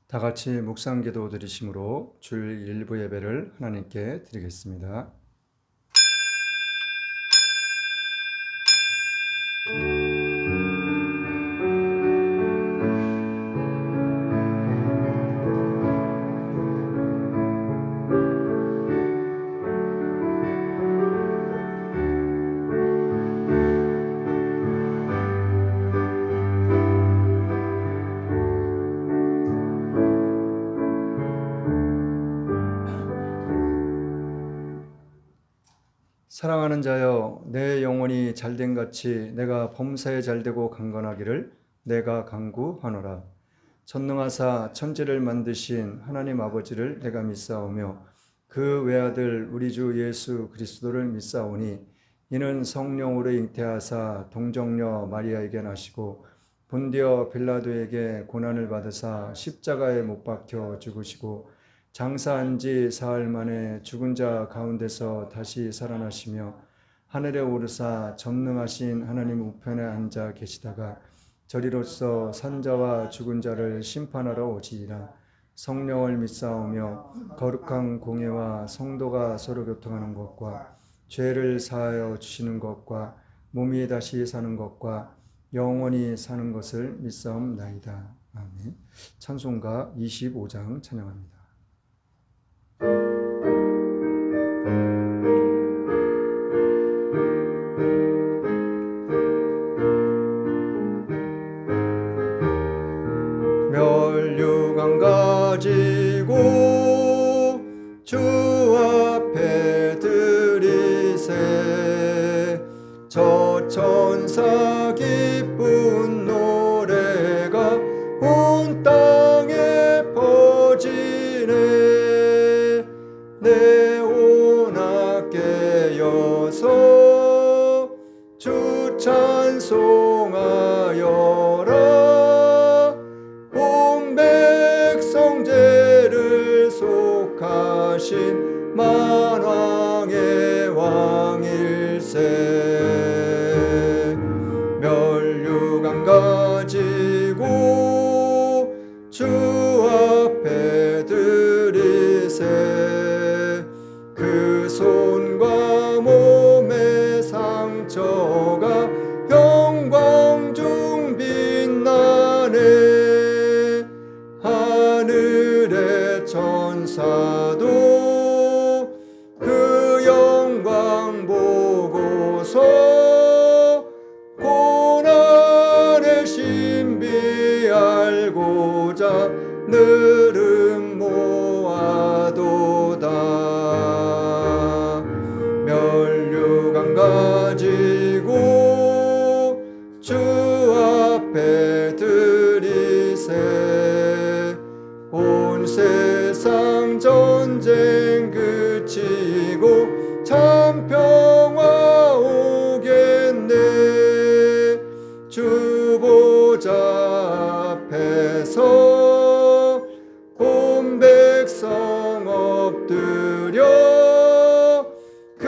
다 같이 묵상기도 드리심으로 주일 일부 예배를 하나님께 드리겠습니다. 사랑하는 자여, 내 영혼이 잘된 같이 내가 범사에 잘되고 강건하기를 내가 간구하노라. 전능하사 천지를 만드신 하나님 아버지를 내가 믿사오며 그 외아들 우리 주 예수 그리스도를 믿사오니 이는 성령으로 잉태하사 동정녀 마리아에게 나시고 본디어 빌라도에게 고난을 받으사 십자가에 못 박혀 죽으시고 장사한 지 사흘 만에 죽은 자 가운데서 다시 살아나시며 하늘에 오르사 전능하신 하나님 우편에 앉아 계시다가 저리로서 산자와 죽은 자를 심판하러 오시리라. 성령을 믿사오며 거룩한 공예와 성도가 서로 교통하는 것과 죄를 사하여 주시는 것과 몸이 다시 사는 것과 영원히 사는 것을 믿사옵나이다. 아멘. 찬송가 25장 찬양합니다. 멸류관 가지고 주 앞에 드리세 저 천사 기쁜 노래가 온 땅에 퍼지네 네오나 깨어서 주 찬송하여라 온 백성 죄를 속하신 만왕의 왕일세 멸류관 가지고 주 앞에 드리세 그 손과 몸의 상처가 영광 중 빛나네 하늘의 천사도 그 영광 보고서 고난의 신비 알고자 늘은 모아도다 멸류관 가지고 주 앞에 드리세 온 세상 전쟁 그치고 참 평화 오겠네 주 보좌 앞에서 온 백성 엎드려 그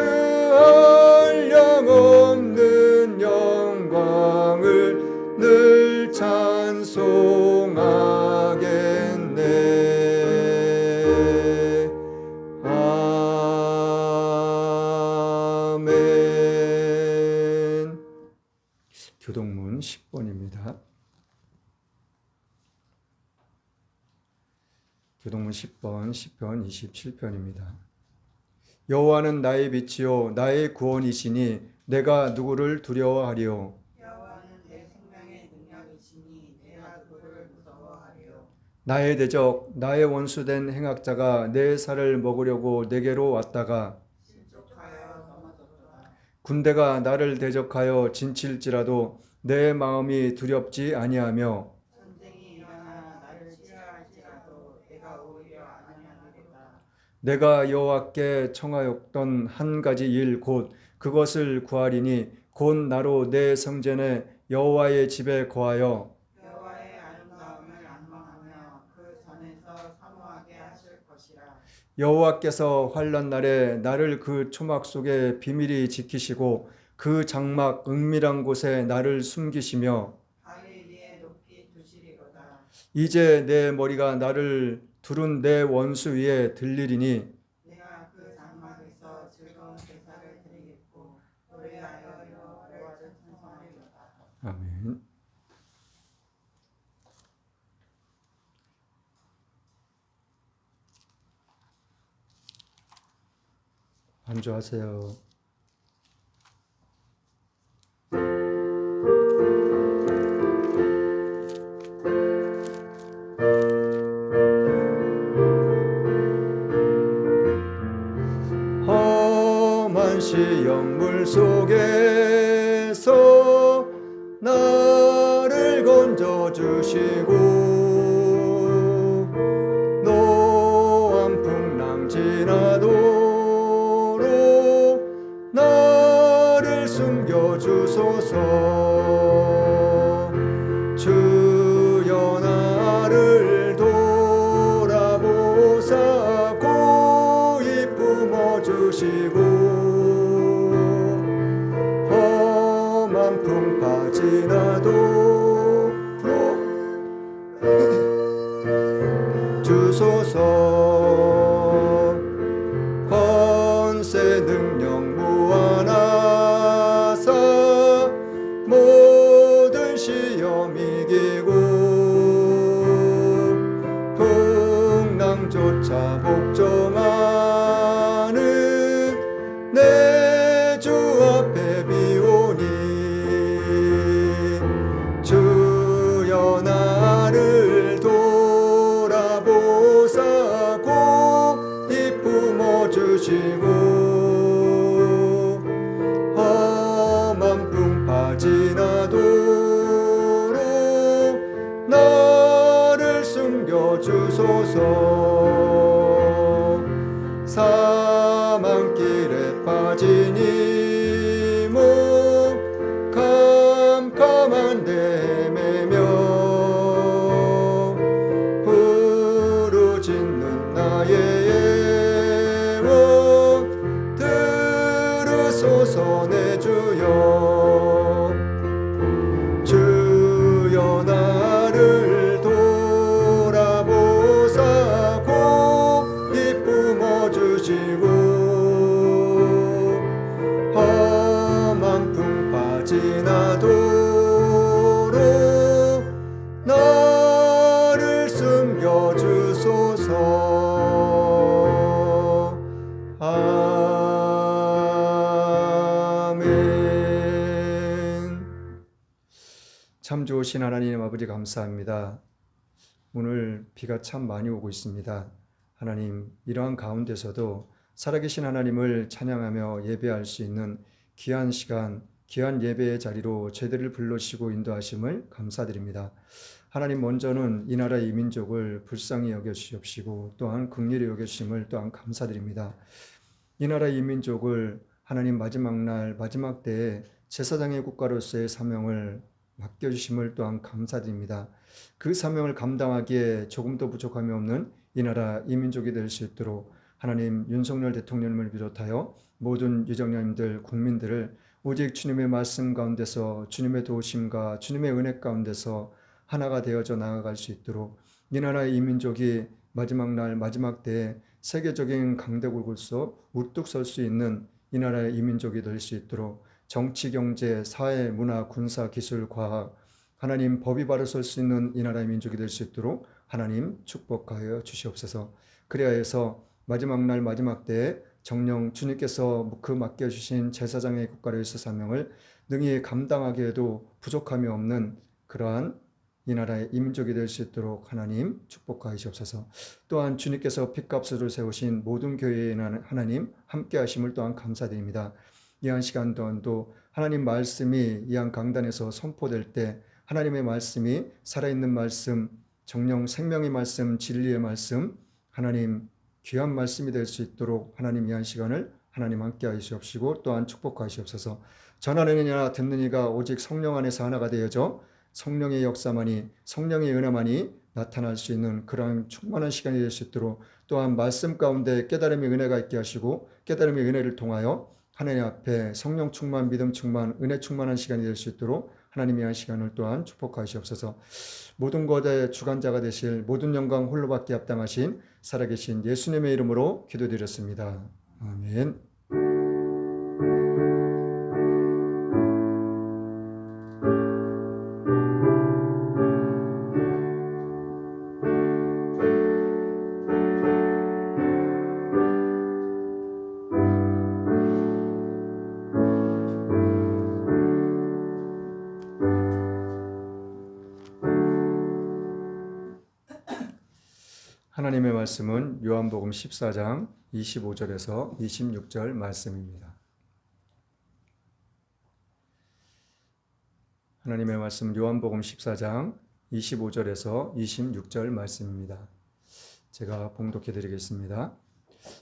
한량없는 영광을 늘 찬송하겠네. 아멘. 교동문 10번입니다. 교동문 10번, 10편 27편입니다. 여호와는 나의 빛이요 나의 구원이시니 내가 누구를 두려워하리요. 여호와는 내 생명의 능력이시니 내가 누구를 무서워하리요. 나의 대적 나의 원수된 행악자가 내 살을 먹으려고 내게로 왔다가 실족하여 넘어졌도다. 군대가 나를 대적하여 진칠지라도 내 마음이 두렵지 아니하며 전쟁이 일어나 나를 치려할지라도 내가 오히려 안하리로다. 내가 여호와께 청하였던 한 가지 일 곧 그것을 구하리니 곧 나로 내 성전에 여호와의 집에 거하여 여호와의 아름다움을 앙망하며 그 전에서 사모하게 하실 것이라. 여호와께서 환난 날에 나를 그 초막 속에 비밀히 지키시고 그 장막 은밀한 곳에 나를 숨기시며 바위 위에 높이 두시고 주시리로다. 이제 내 머리가 나를 두른 내 원수 위에 들리리니 내가 그 장막에서 즐거운 제사를 드리겠고 노래하여 여호와를 찬송하리로다. 아멘. 안주하세요. 험한 시험물 속에서 나를 건져주시고 노한 풍랑 지나도록 나를 숨겨주소서. 주여 나를 돌아보사 고이 품어주시고 험한 풍파 지나도록 주소서. 권세 능력 무한하사 모든 시험 이기고 풍랑조차 복종하는 내 주 앞에 비오니 주여 나를 돌아보사 고이 품어주시고 험한 풍파 지나도록 나를 숨겨주소서. 사망길에 빠지니 뭐 캄캄한 데 헤매며 부르짖는 나의 예원 들으소서. 내 주여 주여 나를 돌아보사 고이 품어주시고 험한 풍파 지나도록 나를 숨겨주소서. 아멘. 참 좋으신 하나님 아버지 감사합니다. 오늘 비가 참 많이 오고 있습니다. 하나님, 이러한 가운데서도 살아계신 하나님을 찬양하며 예배할 수 있는 귀한 시간, 귀한 예배의 자리로 저희들을 불러주시고 인도하심을 감사드립니다. 하나님, 먼저는 이 나라의 이 민족을 불쌍히 여겨주시옵시고 또한 긍휼히 여겨주심을 또한 감사드립니다. 이 나라의 이 민족을 하나님 마지막 날 마지막 때에 제사장의 국가로서의 사명을 맡겨주심을 또한 감사드립니다. 그 사명을 감당하기에 조금도 부족함이 없는 이 나라 이 민족이 될 수 있도록 하나님 윤석열 대통령을 비롯하여 모든 유정령님들 국민들을 오직 주님의 말씀 가운데서 주님의 도우심과 주님의 은혜 가운데서 하나가 되어져 나아갈 수 있도록 이 나라의 이 민족이 마지막 날 마지막 때에 세계적인 강대국으로서 우뚝 설 수 있는 이 나라의 이 민족이 될 수 있도록 정치, 경제, 사회, 문화, 군사, 기술, 과학 하나님 법이 바로 설 수 있는 이 나라의 민족이 될 수 있도록 하나님 축복하여 주시옵소서. 그래야 해서 마지막 날 마지막 때에 정령 주님께서 그 맡겨주신 제사장의 국가로서 사명을 능히 감당하기에도 부족함이 없는 그러한 이 나라의 이 민족이 될 수 있도록 하나님 축복하시옵소서. 또한 주님께서 핏값으로 세우신 모든 교회의 하나님 함께 하심을 또한 감사드립니다. 이 한 시간 동안도 하나님 말씀이 이 한 강단에서 선포될 때 하나님의 말씀이 살아있는 말씀, 정령 생명의 말씀, 진리의 말씀, 하나님 귀한 말씀이 될 수 있도록 하나님 이 한 시간을 하나님 함께 하시옵시고 또한 축복하시옵소서. 전하는 이나 듣는 이가 오직 성령 안에서 하나가 되어져 성령의 역사만이 성령의 은혜만이 나타날 수 있는 그러한 충만한 시간이 될 수 있도록 또한 말씀 가운데 깨달음의 은혜가 있게 하시고 깨달음의 은혜를 통하여 하나님 앞에 성령 충만, 믿음 충만, 은혜 충만한 시간이 될 수 있도록 하나님의 한 시간을 또한 축복하시옵소서. 모든 것의 주관자가 되실 모든 영광 홀로밖에 합당하신 살아계신 예수님의 이름으로 기도드렸습니다. 아멘. 하나님의 말씀은 요한복음 14장 25절에서 26절 말씀입니다. 하나님의 말씀 요한복음 14장 25절에서 26절 말씀입니다. 제가 봉독해 드리겠습니다.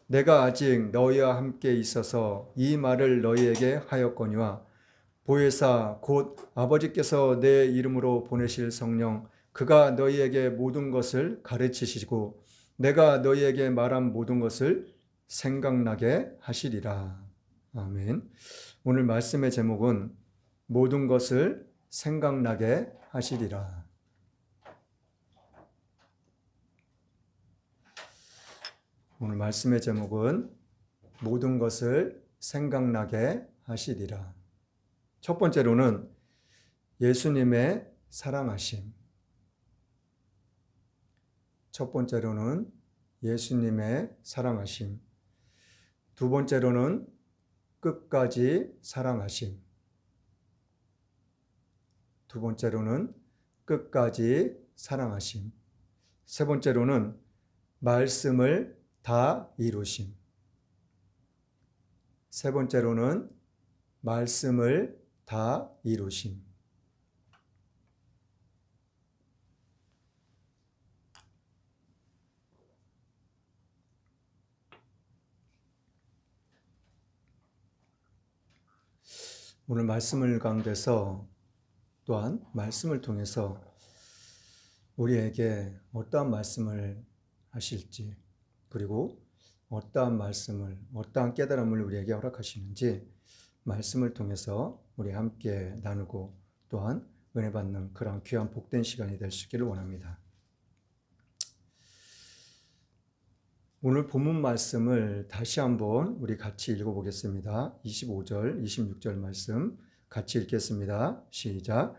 내가 아직 너희와 함께 있어서 이 말을 너희에게 하였거니와 보혜사 곧 아버지께서 내 이름으로 보내실 성령 그가 너희에게 모든 것을 가르치시고 내가 너희에게 말한 모든 것을 생각나게 하시리라. 아멘. 오늘 말씀의 제목은 모든 것을 생각나게 하시리라. 오늘 말씀의 제목은 모든 것을 생각나게 하시리라. 첫 번째로는 예수님의 사랑하심. 첫 번째로는 예수님의 사랑하심. 두 번째로는 끝까지 사랑하심. 두 번째로는 끝까지 사랑하심. 세 번째로는 말씀을 다 이루심. 세 번째로는 말씀을 다 이루심. 오늘 말씀을 가운데서 또한 말씀을 통해서 우리에게 어떠한 말씀을 하실지 그리고 어떠한 말씀을 어떠한 깨달음을 우리에게 허락하시는지 말씀을 통해서 우리 함께 나누고 또한 은혜 받는 그런 귀한 복된 시간이 될 수 있기를 원합니다. 오늘 본문 말씀을 다시 한번 우리 같이 읽어보겠습니다. 25절, 26절 말씀 같이 읽겠습니다. 시작.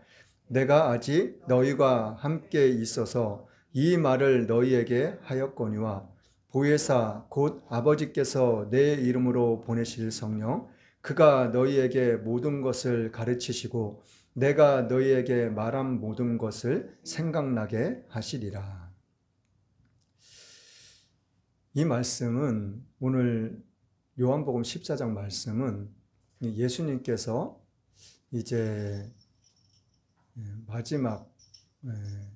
내가 아직 너희와 함께 있어서 이 말을 너희에게 하였거니와 보혜사 곧 아버지께서 내 이름으로 보내실 성령 그가 너희에게 모든 것을 가르치시고 내가 너희에게 말한 모든 것을 생각나게 하시리라. 이 말씀은 오늘 요한복음 14장 말씀은 예수님께서 이제 마지막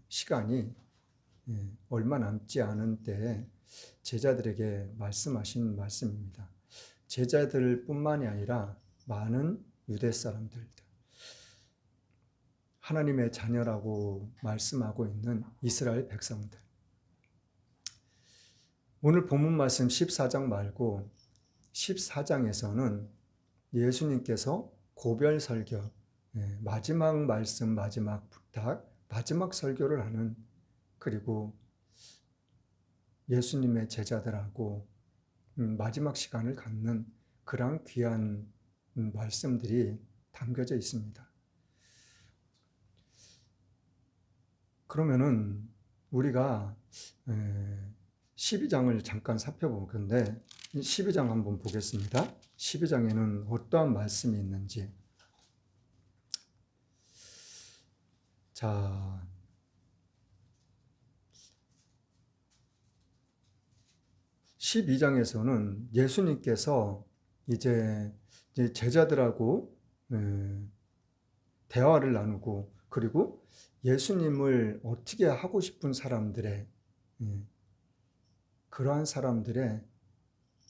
시간이 얼마 남지 않은 때에 제자들에게 말씀하신 말씀입니다. 제자들뿐만이 아니라 많은 유대 사람들, 하나님의 자녀라고 말씀하고 있는 이스라엘 백성들. 오늘 본문 말씀 14장 말고 14장에서는 예수님께서 고별 설교, 마지막 말씀, 마지막 부탁, 마지막 설교를 하는 그리고 예수님의 제자들하고 마지막 시간을 갖는 그런 귀한 말씀들이 담겨져 있습니다. 그러면은 우리가 12장을 잠깐 살펴볼 건데 12장 한번 보겠습니다. 12장에는 어떠한 말씀이 있는지. 자, 12장에서는 예수님께서 이제 제자들하고 대화를 나누고 그리고 예수님을 어떻게 하고 싶은 사람들의 그러한 사람들의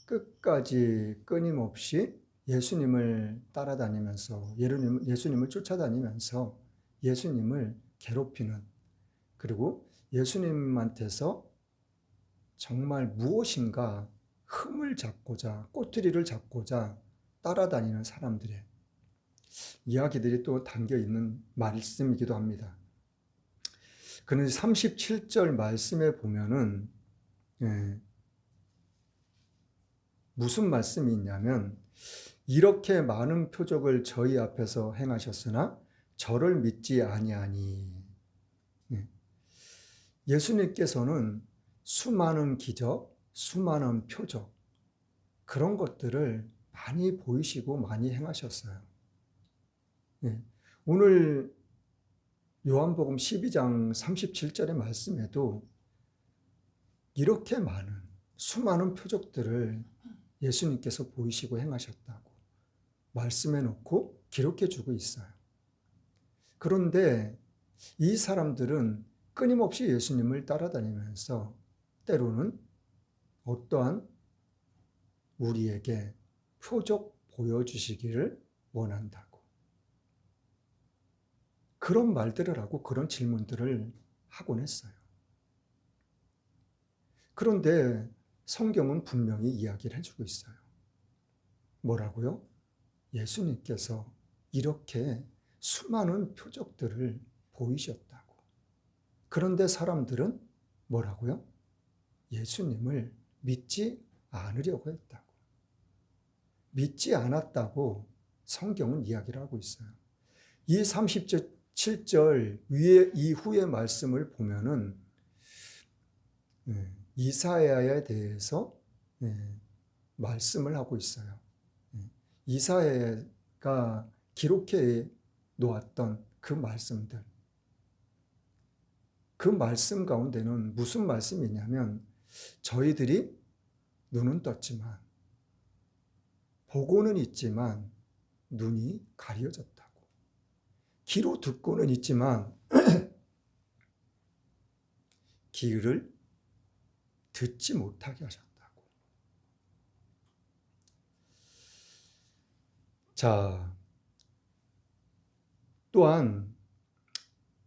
끝까지 끊임없이 예수님을 따라다니면서 예수님을 쫓아다니면서 예수님을 괴롭히는 그리고 예수님한테서 정말 무엇인가 흠을 잡고자 꼬투리를 잡고자 따라다니는 사람들의 이야기들이 또 담겨 있는 말씀이기도 합니다. 그런데 37절 말씀에 보면은 무슨 말씀이 있냐면 이렇게 많은 표적을 저희 앞에서 행하셨으나 저를 믿지 아니하니. 예수님께서는 수많은 기적, 수많은 표적 그런 것들을 많이 보이시고 많이 행하셨어요. 오늘 요한복음 12장 37절의 말씀에도 이렇게 많은 수많은 표적들을 예수님께서 보이시고 행하셨다고 말씀해 놓고 기록해 주고 있어요. 그런데 이 사람들은 끊임없이 예수님을 따라다니면서 때로는 어떠한 우리에게 표적 보여주시기를 원한다고 그런 말들을 하고 그런 질문들을 하곤 했어요. 그런데 성경은 분명히 이야기를 해주고 있어요. 뭐라고요? 예수님께서 이렇게 수많은 표적들을 보이셨다고. 그런데 사람들은 뭐라고요? 예수님을 믿지 않으려고 했다고. 믿지 않았다고 성경은 이야기를 하고 있어요. 이 37절 위에 이후의 말씀을 보면은 이사야에 대해서 말씀을 하고 있어요. 이사야가 기록해 놓았던 그 말씀들. 그 말씀 가운데는 무슨 말씀이냐면 저희들이 눈은 떴지만 보고는 있지만 눈이 가려졌다고. 귀로 듣고는 있지만 귀를 듣지 못하게 하셨다고. 자, 또한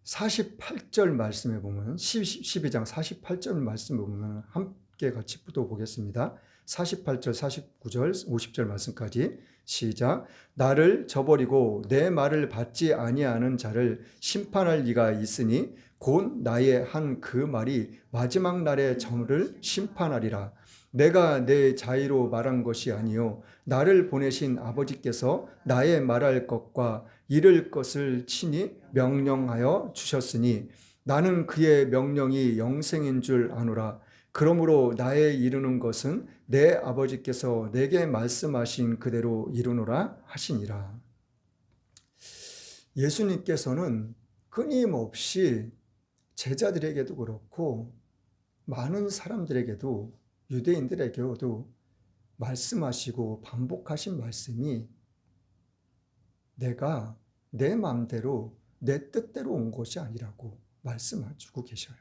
48절 말씀에 보면 12장 48절 말씀에 보면 함께 같이 보겠습니다. 48절, 49절, 50절 말씀까지 시작. 나를 저버리고 내 말을 받지 아니하는 자를 심판할 이가 있으니 곧 나의 한 그 말이 마지막 날에 저를 심판하리라. 내가 내 자의로 말한 것이 아니요 나를 보내신 아버지께서 나의 말할 것과 이를 것을 친히 명령하여 주셨으니 나는 그의 명령이 영생인 줄 아노라. 그러므로 나의 이루는 것은 내 아버지께서 내게 말씀하신 그대로 이루노라 하시니라. 예수님께서는 끊임없이 제자들에게도 그렇고 많은 사람들에게도 유대인들에게도 말씀하시고 반복하신 말씀이 내가 내 마음대로 내 뜻대로 온 것이 아니라고 말씀해주고 계셔요.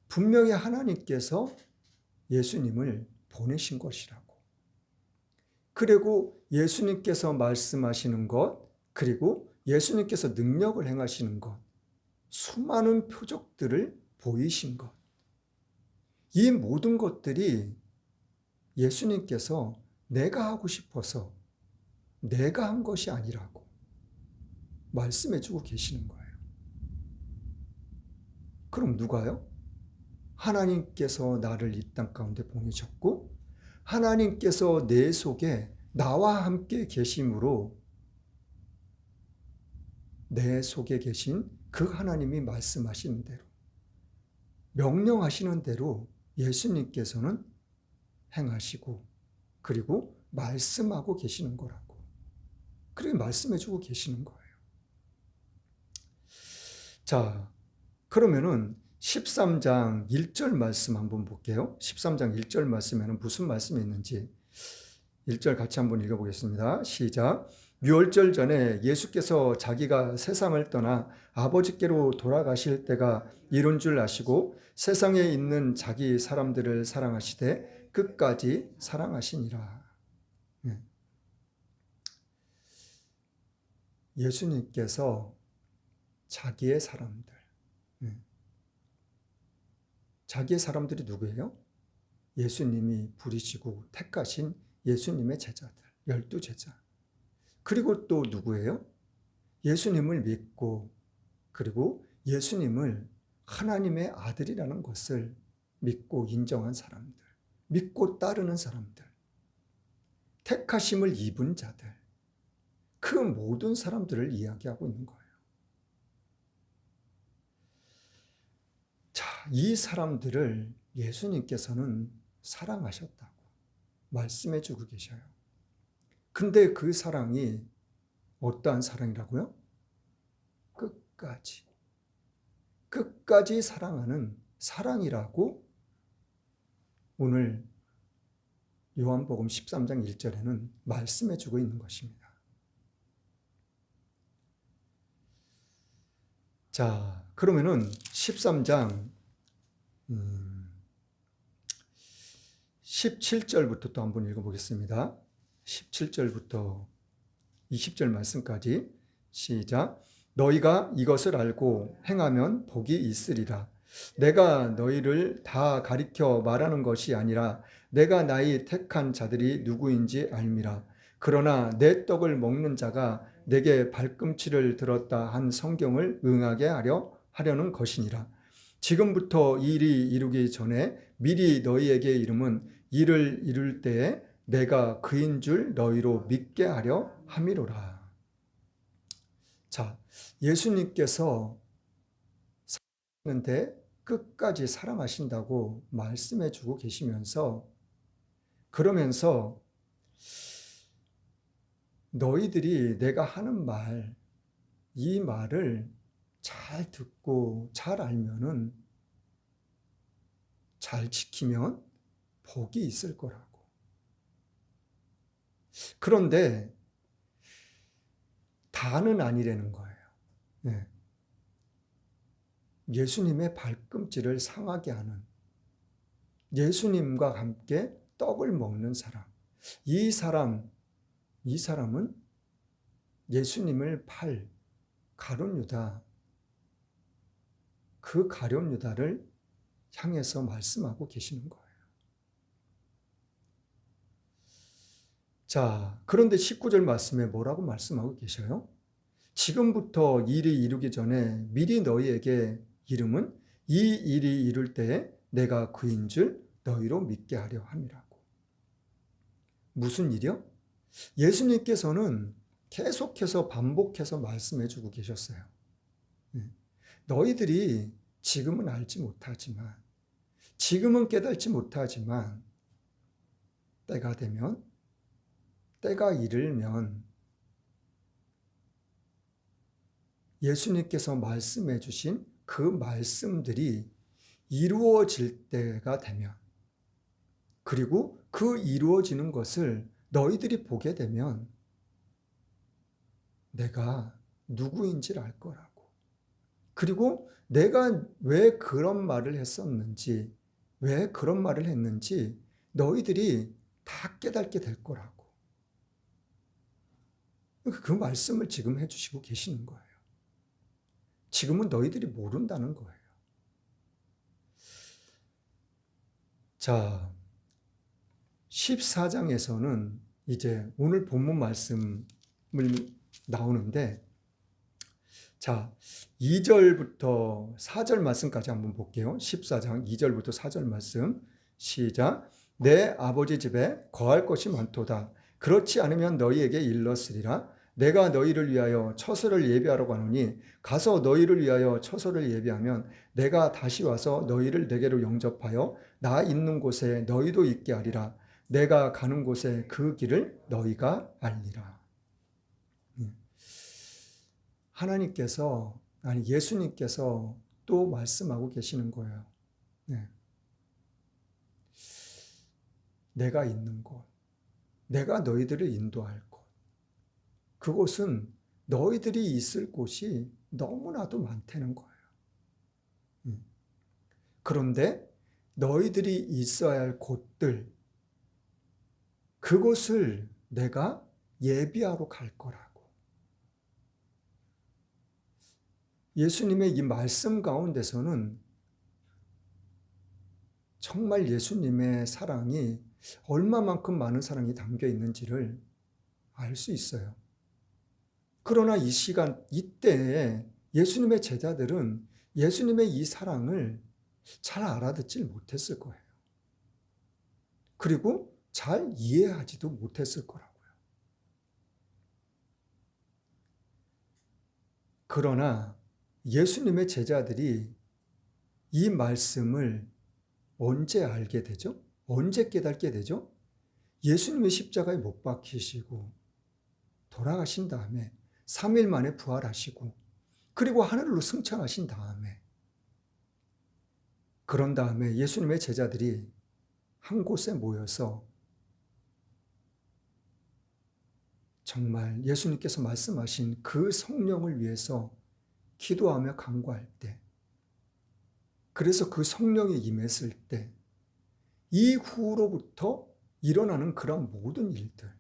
분명히 하나님께서 예수님을 보내신 것이라고. 그리고 예수님께서 말씀하시는 것, 그리고 예수님께서 능력을 행하시는 것, 수많은 표적들을 보이신 것. 이 모든 것들이 예수님께서 내가 하고 싶어서 내가 한 것이 아니라고 말씀해 주고 계시는 거예요. 그럼 누가요? 하나님께서 나를 이 땅 가운데 보내셨고 하나님께서 내 속에 나와 함께 계심으로 내 속에 계신 그 하나님이 말씀하시는 대로 명령하시는 대로 예수님께서는 행하시고 그리고 말씀하고 계시는 거라고. 그렇게 말씀해 주고 계시는 거예요. 자, 그러면은 13장 1절 말씀 한번 볼게요. 13장 1절 말씀에는 무슨 말씀이 있는지 1절 같이 한번 읽어보겠습니다. 시작. 유월절 전에 예수께서 자기가 세상을 떠나 아버지께로 돌아가실 때가 이른 줄 아시고 세상에 있는 자기 사람들을 사랑하시되 끝까지 사랑하시니라. 예수님께서 자기의 사람들, 자기의 사람들이 누구예요? 예수님이 부리시고 택하신 예수님의 제자들, 12 제자. 그리고 또 누구예요? 예수님을 믿고 그리고 예수님을 하나님의 아들이라는 것을 믿고 인정한 사람들, 믿고 따르는 사람들, 택하심을 입은 자들, 그 모든 사람들을 이야기하고 있는 거예요. 자, 이 사람들을 예수님께서는 사랑하셨다고 말씀해 주고 계셔요. 근데 그 사랑이 어떠한 사랑이라고요? 끝까지 사랑하는 사랑이라고 오늘 요한복음 13장 1절에는 말씀해 주고 있는 것입니다. 자, 그러면은 13장 17절부터 또 한번 읽어보겠습니다. 17절부터 20절 말씀까지 시작. 너희가 이것을 알고 행하면 복이 있으리라. 내가 너희를 다 가리켜 말하는 것이 아니라 내가 나의 택한 자들이 누구인지 알미라. 그러나 내 떡을 먹는 자가 내게 발꿈치를 들었다 한 성경을 응하게 하려는 것이니라. 지금부터 일이 이루기 전에 미리 너희에게 이름은 일을 이룰 때에 내가 그인 줄 너희로 믿게 하려 함이로라. 자, 예수님께서 사랑하는데 끝까지 사랑하신다고 말씀해 주고 계시면서 그러면서 너희들이 내가 하는 말, 이 말을 잘 듣고 잘 알면은 잘 지키면 복이 있을 거라고. 그런데 다는 아니라는 거예요. 네. 예수님의 발꿈치를 상하게 하는 예수님과 함께 떡을 먹는 사람. 이 사람은 예수님을 팔 가룟 유다, 그 가룟 유다를 향해서 말씀하고 계시는 거예요. 자, 그런데 19절 말씀에 뭐라고 말씀하고 계셔요? 지금부터 일이 이루기 전에 미리 너희에게 이름은 이 일이 이룰 때에 내가 그인 줄 너희로 믿게 하려 함이라고. 무슨 일이요? 예수님께서는 계속해서 반복해서 말씀해 주고 계셨어요. 너희들이 지금은 알지 못하지만, 지금은 깨닫지 못하지만, 때가 되면, 때가 이르면 예수님께서 말씀해 주신 그 말씀들이 이루어질 때가 되면, 그리고 그 이루어지는 것을 너희들이 보게 되면 내가 누구인지를 알 거라고. 그리고 내가 왜 그런 말을 했었는지, 왜 그런 말을 했는지 너희들이 다 깨닫게 될 거라고. 그 말씀을 지금 해주시고 계시는 거예요. 지금은 너희들이 모른다는 거예요. 자, 14장에서는 이제 오늘 본문 말씀을 나오는데, 자, 2절부터 4절 말씀까지 한번 볼게요. 14장 2절부터 4절 말씀 시작. 내 아버지 집에 거할 것이 많도다. 그렇지 않으면 너희에게 일렀으리라. 내가 너희를 위하여 처소를 예비하러 가노니 가서 너희를 위하여 처소를 예비하면 내가 다시 와서 너희를 내게로 영접하여 나 있는 곳에 너희도 있게 하리라. 내가 가는 곳에 그 길을 너희가 알리라. 하나님께서, 아니 예수님께서 또 말씀하고 계시는 거예요. 네. 내가 있는 곳, 내가 너희들을 인도할 곳, 그곳은 너희들이 있을 곳이 너무나도 많다는 거예요. 그런데 너희들이 있어야 할 곳들, 그곳을 내가 예비하러 갈 거라고. 예수님의 이 말씀 가운데서는 정말 예수님의 사랑이 얼마만큼 많은 사랑이 담겨 있는지를 알 수 있어요. 그러나 이 시간, 이때에 예수님의 제자들은 예수님의 이 사랑을 잘 알아듣질 못했을 거예요. 그리고 잘 이해하지도 못했을 거라고요. 그러나 예수님의 제자들이 이 말씀을 언제 알게 되죠? 언제 깨닫게 되죠? 예수님이 십자가에 못 박히시고 돌아가신 다음에 3일 만에 부활하시고 그리고 하늘로 승천하신 다음에 그런 다음에 예수님의 제자들이 한 곳에 모여서 정말 예수님께서 말씀하신 그 성령을 위해서 기도하며 간구할 때, 그래서 그 성령이 임했을 때 이후로부터 일어나는 그런 모든 일들,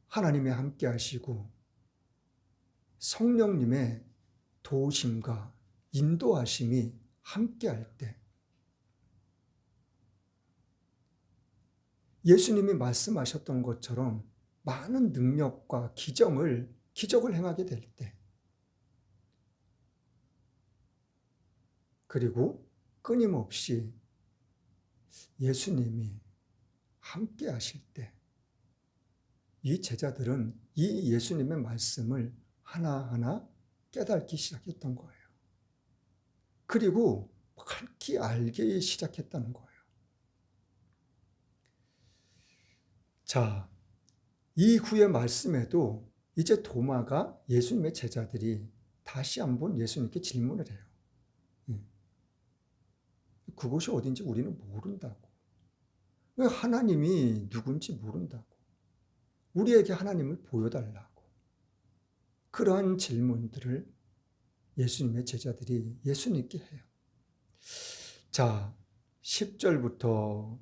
하나님이 함께 하시고 성령님의 도우심과 인도하심이 함께 할 때 예수님이 말씀하셨던 것처럼 많은 능력과 기적을 행하게 될 때, 그리고 끊임없이 예수님이 함께 하실 때, 이 제자들은 이 예수님의 말씀을 하나하나 깨닫기 시작했던 거예요. 그리고 밝히 알기 시작했다는 거예요. 자, 이후의 말씀에도 이제 도마가 예수님의 제자들이 다시 한번 예수님께 질문을 해요. 그곳이 어딘지 우리는 모른다고. 왜 하나님이 누군지 모른다고. 우리에게 하나님을 보여달라고. 그러한 질문들을 예수님의 제자들이 예수님께 해요. 자, 10절부터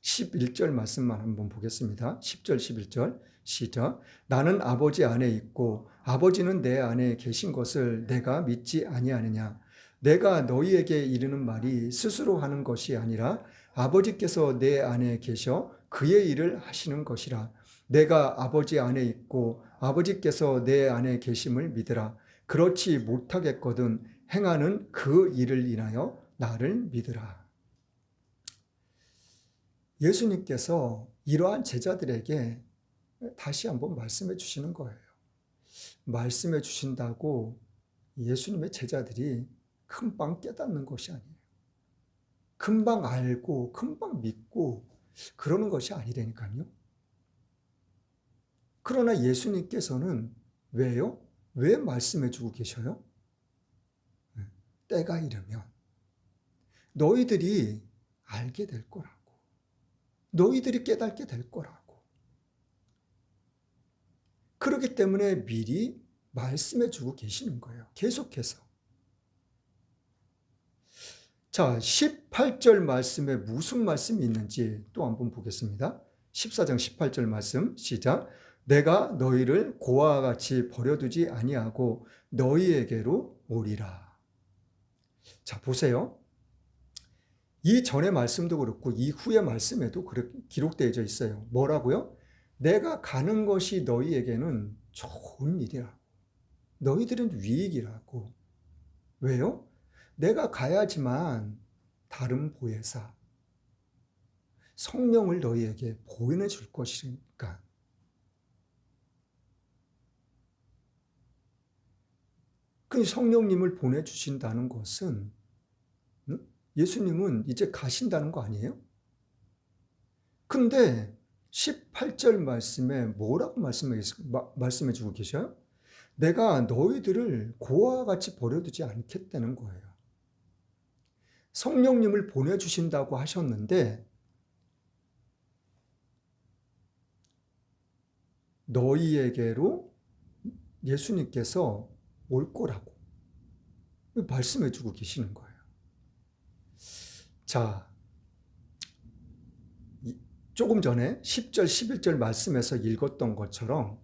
11절 말씀만 한번 보겠습니다. 10절, 11절 시작. 나는 아버지 안에 있고 아버지는 내 안에 계신 것을 내가 믿지 아니하느냐. 내가 너희에게 이르는 말이 스스로 하는 것이 아니라 아버지께서 내 안에 계셔 그의 일을 하시는 것이라. 내가 아버지 안에 있고 아버지께서 내 안에 계심을 믿으라. 그렇지 못하겠거든 행하는 그 일을 인하여 나를 믿으라. 예수님께서 이러한 제자들에게 다시 한번 말씀해 주시는 거예요. 말씀해 주신다고 예수님의 제자들이 금방 깨닫는 것이 아니에요. 금방 알고 금방 믿고 그러는 것이 아니라니까요. 그러나 예수님께서는 왜요? 왜 말씀해 주고 계셔요? 때가 이르면 너희들이 알게 될 거라고. 너희들이 깨닫게 될 거라고. 그렇기 때문에 미리 말씀해 주고 계시는 거예요. 계속해서. 자, 18절 말씀에 무슨 말씀이 있는지 또 한번 보겠습니다. 14장 18절 말씀 시작. 내가 너희를 고아와 같이 버려두지 아니하고 너희에게로 오리라. 자, 보세요. 이 전의 말씀도 그렇고 이 후의 말씀에도 그렇게 기록되어져 있어요. 뭐라고요? 내가 가는 것이 너희에게는 좋은 일이라고. 너희들은 유익이라고. 왜요? 내가 가야지만 다른 보혜사, 성령을 너희에게 보내줄 것이니까. 그 성령님을 보내주신다는 것은 예수님은 이제 가신다는 거 아니에요? 근데 18절 말씀에 뭐라고 말씀해 주고 계셔요? 내가 너희들을 고아와 같이 버려두지 않겠다는 거예요. 성령님을 보내주신다고 하셨는데 너희에게로 예수님께서 올 거라고 말씀해 주고 계시는 거예요. 자, 조금 전에 10절, 11절 말씀에서 읽었던 것처럼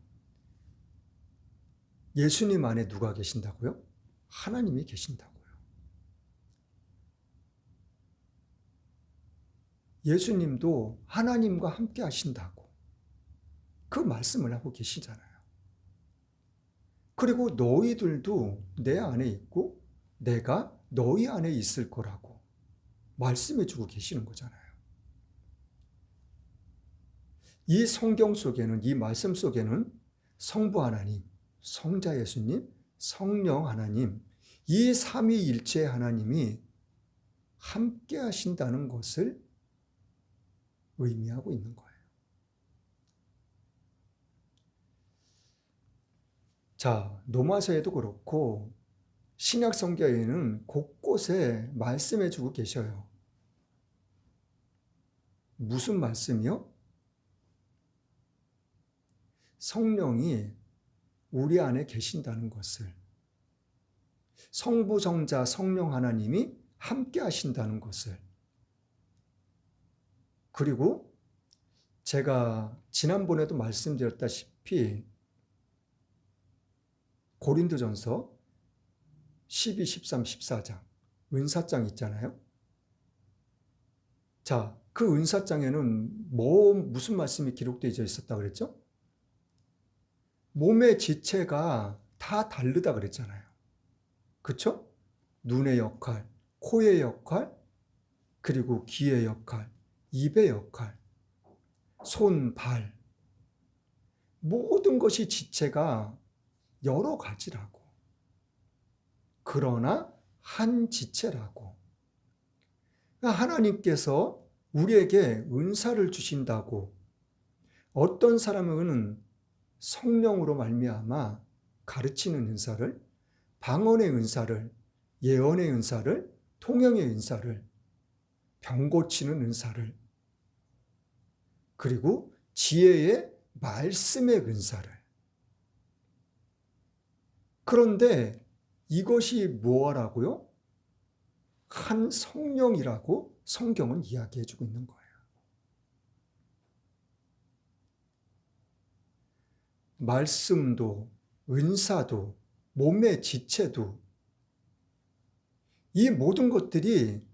예수님 안에 누가 계신다고요? 하나님이 계신다고요. 예수님도 하나님과 함께 하신다고. 그 말씀을 하고 계시잖아요. 그리고 너희들도 내 안에 있고 내가 너희 안에 있을 거라고 말씀해 주고 계시는 거잖아요. 이 성경 속에는, 이 말씀 속에는 성부 하나님, 성자 예수님, 성령 하나님, 이 삼위일체 하나님이 함께 하신다는 것을 의미하고 있는 거예요. 자, 로마서에도 그렇고 신약 성경에는 곳곳에 말씀해 주고 계셔요. 무슨 말씀이요? 성령이 우리 안에 계신다는 것을, 성부, 성자, 성령 하나님이 함께 하신다는 것을, 그리고 제가 지난번에도 말씀드렸다시피 고린도전서 12, 13, 14장 은사장 있잖아요. 자, 그 은사장에는 무슨 말씀이 기록되어 있었다 그랬죠? 몸의 지체가 다 다르다 그랬잖아요. 그쵸? 눈의 역할, 코의 역할, 그리고 귀의 역할, 입의 역할, 손, 발, 모든 것이 지체가 여러 가지라고. 그러나 한 지체라고. 하나님께서 우리에게 은사를 주신다고. 어떤 사람은 성령으로 말미암아 가르치는 은사를, 방언의 은사를, 예언의 은사를, 통역의 은사를, 병 고치는 은사를, 그리고 지혜의 말씀의 은사를. 그런데 이것이 뭐라고요? 한 성령이라고 성경은 이야기해 주고 있는 거예요. 말씀도, 은사도, 몸의 지체도, 이 모든 것들이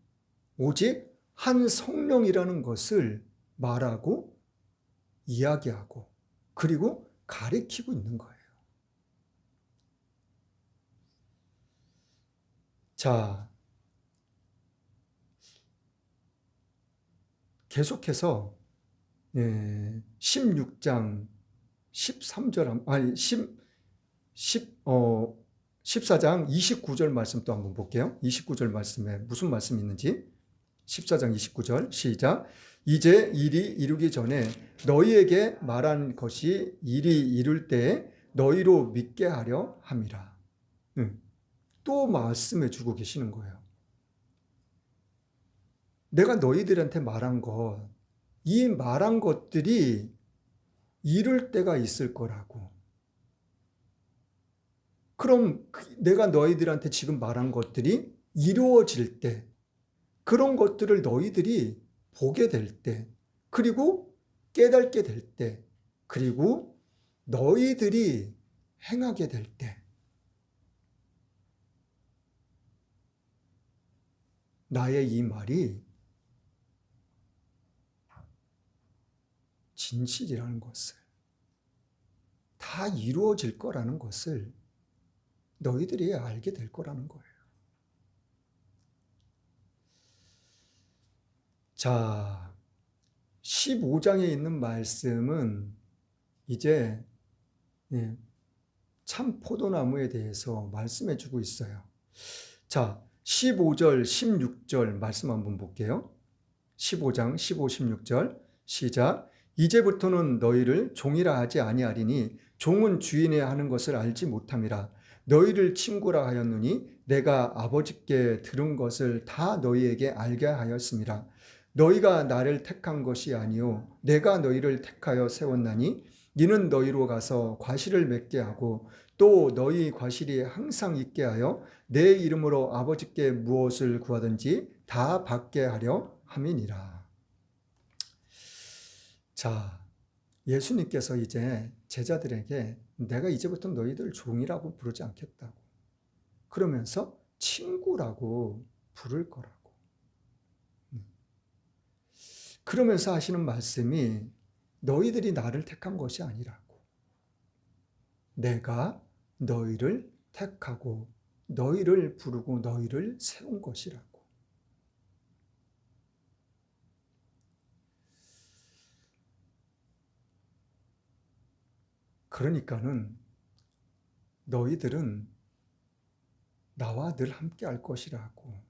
오직 한 성령이라는 것을 말하고 이야기하고 그리고 가리키고 있는 거예요. 자, 계속해서 16장 13절, 아니 14장 29절 말씀 또 한번 볼게요. 29절 말씀에 무슨 말씀이 있는지. 14장 29절 시작. 이제 일이 이루기 전에 너희에게 말한 것이 일이 이룰 때에 너희로 믿게 하려 함이라. 또 말씀해 주고 계시는 거예요. 내가 너희들한테 말한 것, 이 말한 것들이 이룰 때가 있을 거라고. 그럼 내가 너희들한테 지금 말한 것들이 이루어질 때, 그런 것들을 너희들이 보게 될 때, 그리고 깨닫게 될 때, 그리고 너희들이 행하게 될 때, 나의 이 말이 진실이라는 것을, 다 이루어질 거라는 것을 너희들이 알게 될 거라는 거예요. 자, 15장에 있는 말씀은 이제 참 포도나무에 대해서 말씀해 주고 있어요. 자, 15절, 16절 말씀 한번 볼게요. 15장 15, 16절 시작. 이제부터는 너희를 종이라 하지 아니하리니 종은 주인의 하는 것을 알지 못함이라. 너희를 친구라 하였느니 내가 아버지께 들은 것을 다 너희에게 알게 하였음이라. 너희가 나를 택한 것이 아니요 내가 너희를 택하여 세웠나니 이는 너희로 가서 과실을 맺게 하고 또 너희 과실이 항상 있게 하여 내 이름으로 아버지께 무엇을 구하든지 다 받게 하려 함이니라. 자, 예수님께서 이제 제자들에게 내가 이제부터 너희들 종이라고 부르지 않겠다고, 그러면서 친구라고 부를 거라고, 그러면서 하시는 말씀이 너희들이 나를 택한 것이 아니라고. 내가 너희를 택하고 너희를 부르고 너희를 세운 것이라고. 그러니까는 너희들은 나와 늘 함께 할 것이라고.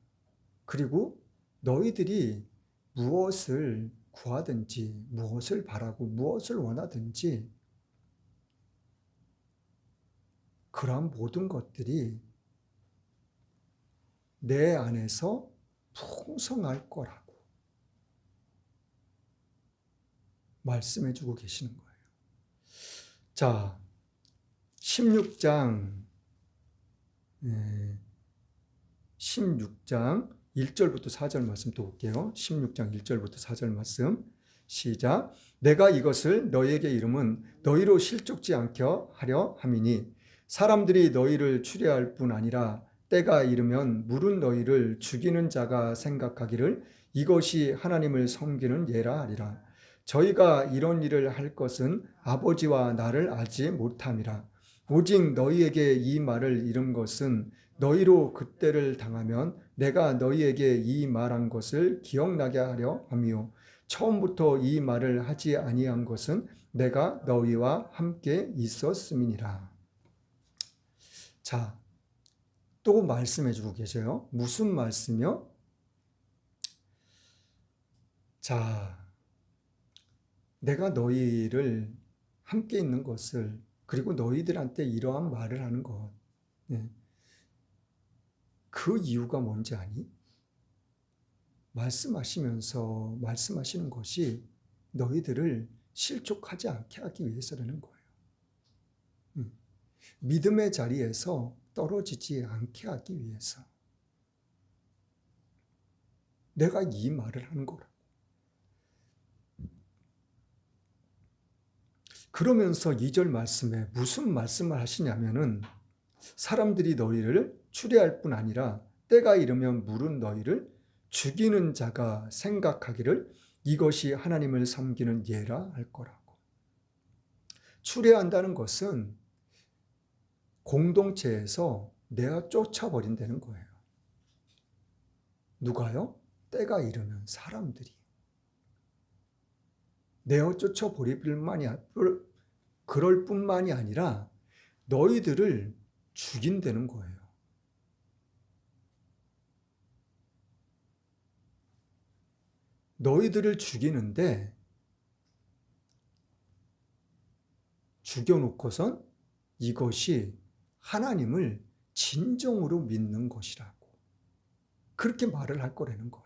그리고 너희들이 무엇을 구하든지 무엇을 바라고 무엇을 원하든지 그러한 모든 것들이 내 안에서 풍성할 거라고 말씀해 주고 계시는 거예요. 자, 16장 1절부터 4절 말씀 또 볼게요. 16장 1절부터 4절 말씀 시작. 내가 이것을 너희에게 이름은 너희로 실족지 않게 하려 함이니 사람들이 너희를 추례할 뿐 아니라 때가 이르면 물은 너희를 죽이는 자가 생각하기를 이것이 하나님을 섬기는 예라 하리라. 저희가 이런 일을 할 것은 아버지와 나를 알지 못함이라. 오직 너희에게 이 말을 이른 것은 너희로 그때를 당하면 내가 너희에게 이 말한 것을 기억나게 하려 함이요. 처음부터 이 말을 하지 아니한 것은 내가 너희와 함께 있었음이니라. 자, 또 말씀해 주고 계세요. 무슨 말씀이요? 자, 내가 너희를 함께 있는 것을 그리고 너희들한테 이러한 말을 하는 것. 그 이유가 뭔지 아니? 말씀하시면서 말씀하시는 것이 너희들을 실족하지 않게 하기 위해서라는 거예요. 믿음의 자리에서 떨어지지 않게 하기 위해서. 내가 이 말을 하는 거라. 그러면서 2절 말씀에 무슨 말씀을 하시냐면은 사람들이 너희를 추례할 뿐 아니라 때가 이르면 물은 너희를 죽이는 자가 생각하기를 이것이 하나님을 섬기는 예라 할 거라고. 추례한다는 것은 공동체에서 내가 쫓아버린다는 거예요. 누가요? 때가 이르면 사람들이 내어 쫓아버릴 그럴 뿐만이 아니라 너희들을 죽인다는 거예요. 너희들을 죽이는데 죽여놓고선 이것이 하나님을 진정으로 믿는 것이라고 그렇게 말을 할 거라는 거예요.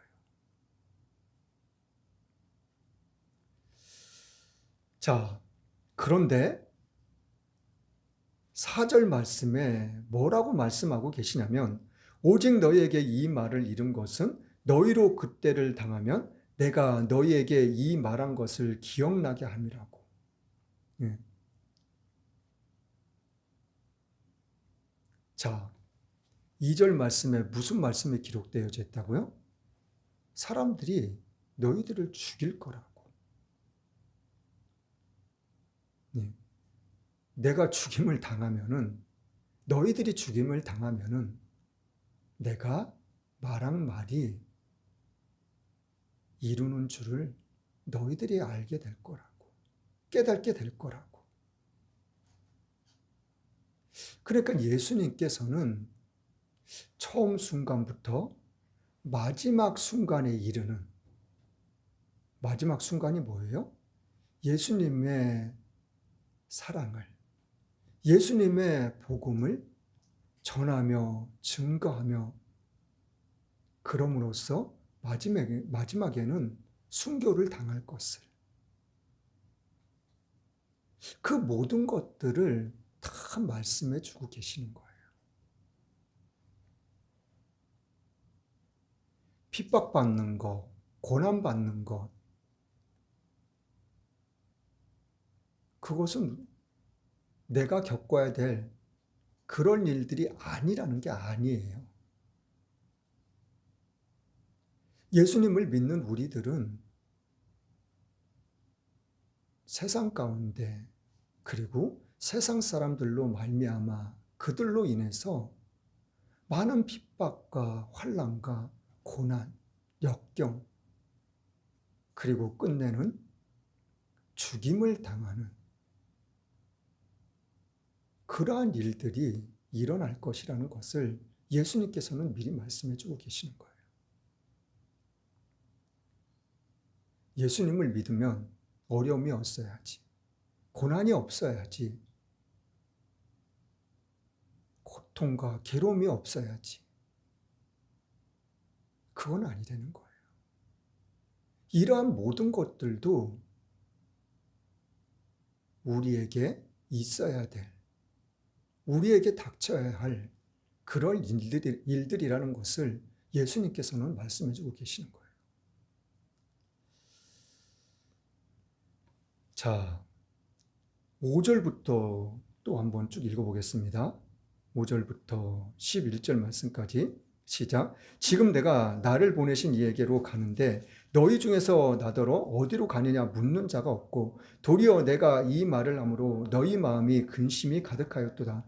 자, 그런데 4절 말씀에 뭐라고 말씀하고 계시냐면 오직 너희에게 이 말을 이룬 것은 너희로 그때를 당하면 내가 너희에게 이 말한 것을 기억나게 함이라고. 예. 자, 2절 말씀에 무슨 말씀이 기록되어져 있다고요? 사람들이 너희들을 죽일 거라고. 예. 내가 죽임을 당하면은 너희들이 죽임을 당하면은 내가 말한 말이 이루는 줄을 너희들이 알게 될 거라고. 깨닫게 될 거라고. 그러니까 예수님께서는 처음 순간부터 마지막 순간에 이르는 마지막 순간이 뭐예요? 예수님의 사랑을, 예수님의 복음을 전하며 증거하며 그럼으로써 마지막에는 순교를 당할 것을 그 모든 것들을 다 말씀해 주고 계시는 거예요. 핍박받는 것, 고난받는 것 그것은 내가 겪어야 될 그런 일들이 아니라는 게 아니에요. 예수님을 믿는 우리들은 세상 가운데 그리고 세상 사람들로 말미암아 그들로 인해서 많은 핍박과 환난과 고난, 역경 그리고 끝내는 죽임을 당하는 그러한 일들이 일어날 것이라는 것을 예수님께서는 미리 말씀해 주고 계시는 거예요. 예수님을 믿으면 어려움이 없어야지, 고난이 없어야지, 고통과 괴로움이 없어야지. 그건 아니라는 거예요. 이러한 모든 것들도 우리에게 있어야 될, 우리에게 닥쳐야 할 그럴 일들이라는 것을 예수님께서는 말씀해 주고 계시는 거예요. 자, 5절부터 또 한번 쭉 읽어보겠습니다. 5절부터 11절 말씀까지 시작. 지금 내가 나를 보내신 이에게로 가는데 너희 중에서 나더러 어디로 가느냐 묻는 자가 없고 도리어 내가 이 말을 함으로 너희 마음이 근심이 가득하였도다.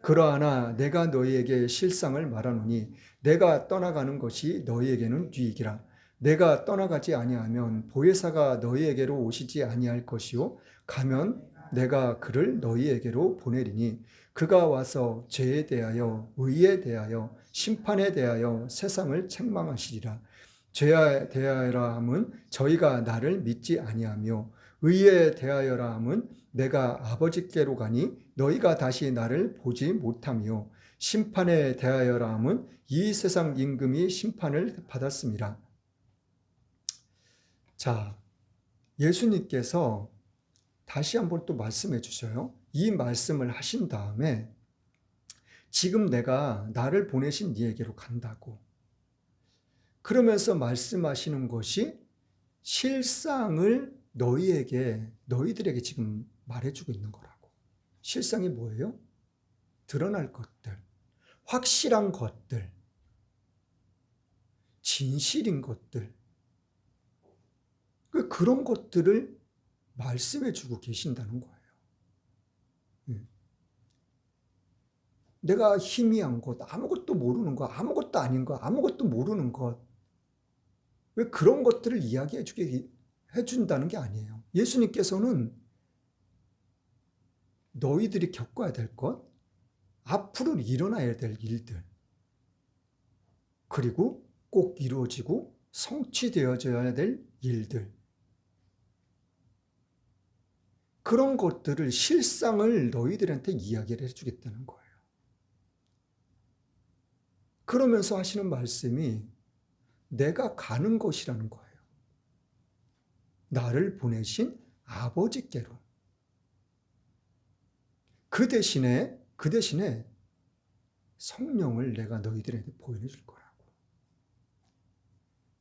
그러하나 내가 너희에게 실상을 말하노니 내가 떠나가는 것이 너희에게는 유익이라. 내가 떠나가지 아니하면 보혜사가 너희에게로 오시지 아니할 것이요 가면 내가 그를 너희에게로 보내리니 그가 와서 죄에 대하여 의에 대하여 심판에 대하여 세상을 책망하시리라. 죄에 대하여라 함은 저희가 나를 믿지 아니하며 의에 대하여라 함은 내가 아버지께로 가니 너희가 다시 나를 보지 못하며 심판에 대하여라 함은 이 세상 임금이 심판을 받았습니다. 자, 예수님께서 다시 한번 또 말씀해 주셔요. 이 말씀을 하신 다음에 지금 내가 나를 보내신 네에게로 간다고. 그러면서 말씀하시는 것이 실상을 너희들에게 지금 말해주고 있는 거라고. 실상이 뭐예요? 드러날 것들, 확실한 것들, 진실인 것들. 그런 것들을 말씀해 주고 계신다는 거예요. 내가 희미한 것, 아무것도 모르는 것, 아무것도 아닌 것, 아무것도 모르는 것. 왜 그런 것들을 이야기해 주게 해준다는 게 아니에요. 예수님께서는 너희들이 겪어야 될 것, 앞으로 일어나야 될 일들, 그리고 꼭 이루어지고 성취되어져야 될 일들, 그런 것들을 실상을 너희들한테 이야기를 해주겠다는 거예요. 그러면서 하시는 말씀이 내가 가는 것이라는 거예요. 나를 보내신 아버지께로. 그 대신에 성령을 내가 너희들에게 보내줄 거라고.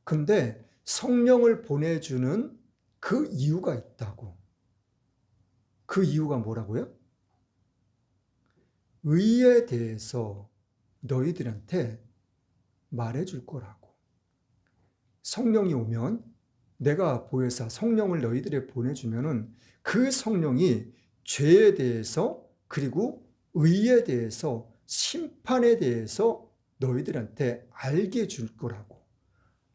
근데 성령을 보내주는 그 이유가 있다고. 그 이유가 뭐라고요? 의에 대해서 너희들한테 말해줄 거라고. 성령이 오면 내가 보혜사 성령을 너희들에게 보내주면은 그 성령이 죄에 대해서 그리고 의에 대해서 심판에 대해서 너희들한테 알게 줄 거라고.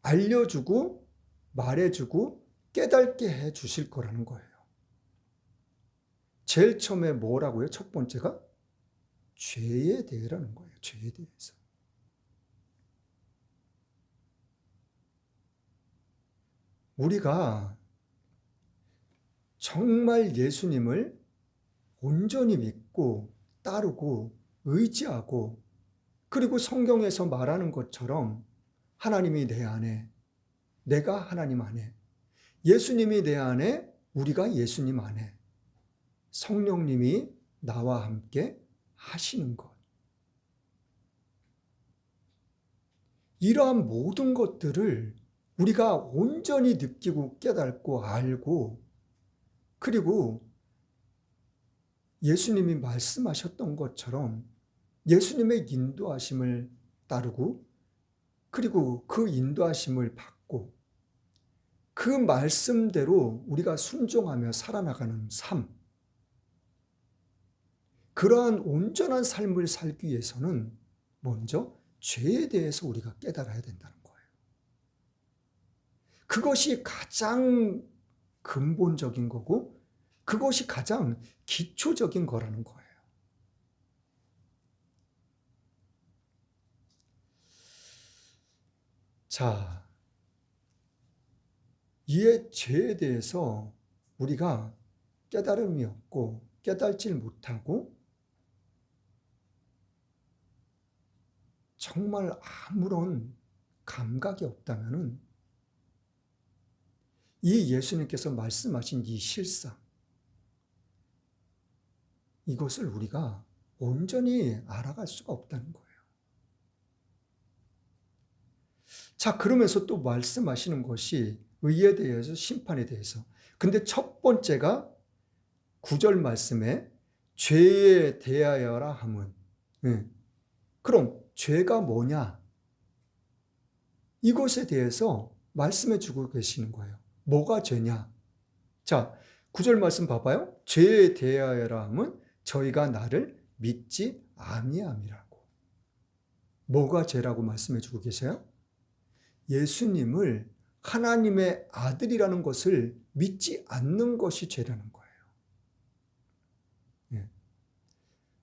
알려주고 말해주고 깨닫게 해 주실 거라는 거예요. 제일 처음에 뭐라고요? 첫 번째가 죄에 대해라는 거예요. 죄에 대해서. 우리가 정말 예수님을 온전히 믿고 따르고 의지하고 그리고 성경에서 말하는 것처럼 하나님이 내 안에, 내가 하나님 안에, 예수님이 내 안에, 우리가 예수님 안에, 성령님이 나와 함께 하시는 것. 이러한 모든 것들을 우리가 온전히 느끼고 깨닫고 알고 그리고 예수님이 말씀하셨던 것처럼 예수님의 인도하심을 따르고 그리고 그 인도하심을 받고 그 말씀대로 우리가 순종하며 살아나가는 삶, 그러한 온전한 삶을 살기 위해서는 먼저 죄에 대해서 우리가 깨달아야 된다는 거예요. 그것이 가장 근본적인 거고 그것이 가장 기초적인 거라는 거예요. 자, 이에 죄에 대해서 우리가 깨달음이 없고 깨달질 못하고 정말 아무런 감각이 없다면은 이 예수님께서 말씀하신 이 실상, 이것을 우리가 온전히 알아갈 수가 없다는 거예요. 자, 그러면서 또 말씀하시는 것이 의에 대해서 심판에 대해서. 근데 첫 번째가 9절 말씀에 죄에 대하여라 함은. 그럼 죄가 뭐냐? 이것에 대해서 말씀해 주고 계시는 거예요. 뭐가 죄냐? 자, 9절 말씀 봐봐요. 죄에 대하여라 함은 저희가 나를 믿지 아니함이라고. 뭐가 죄라고 말씀해 주고 계세요? 예수님을 하나님의 아들이라는 것을 믿지 않는 것이 죄라는 거예요.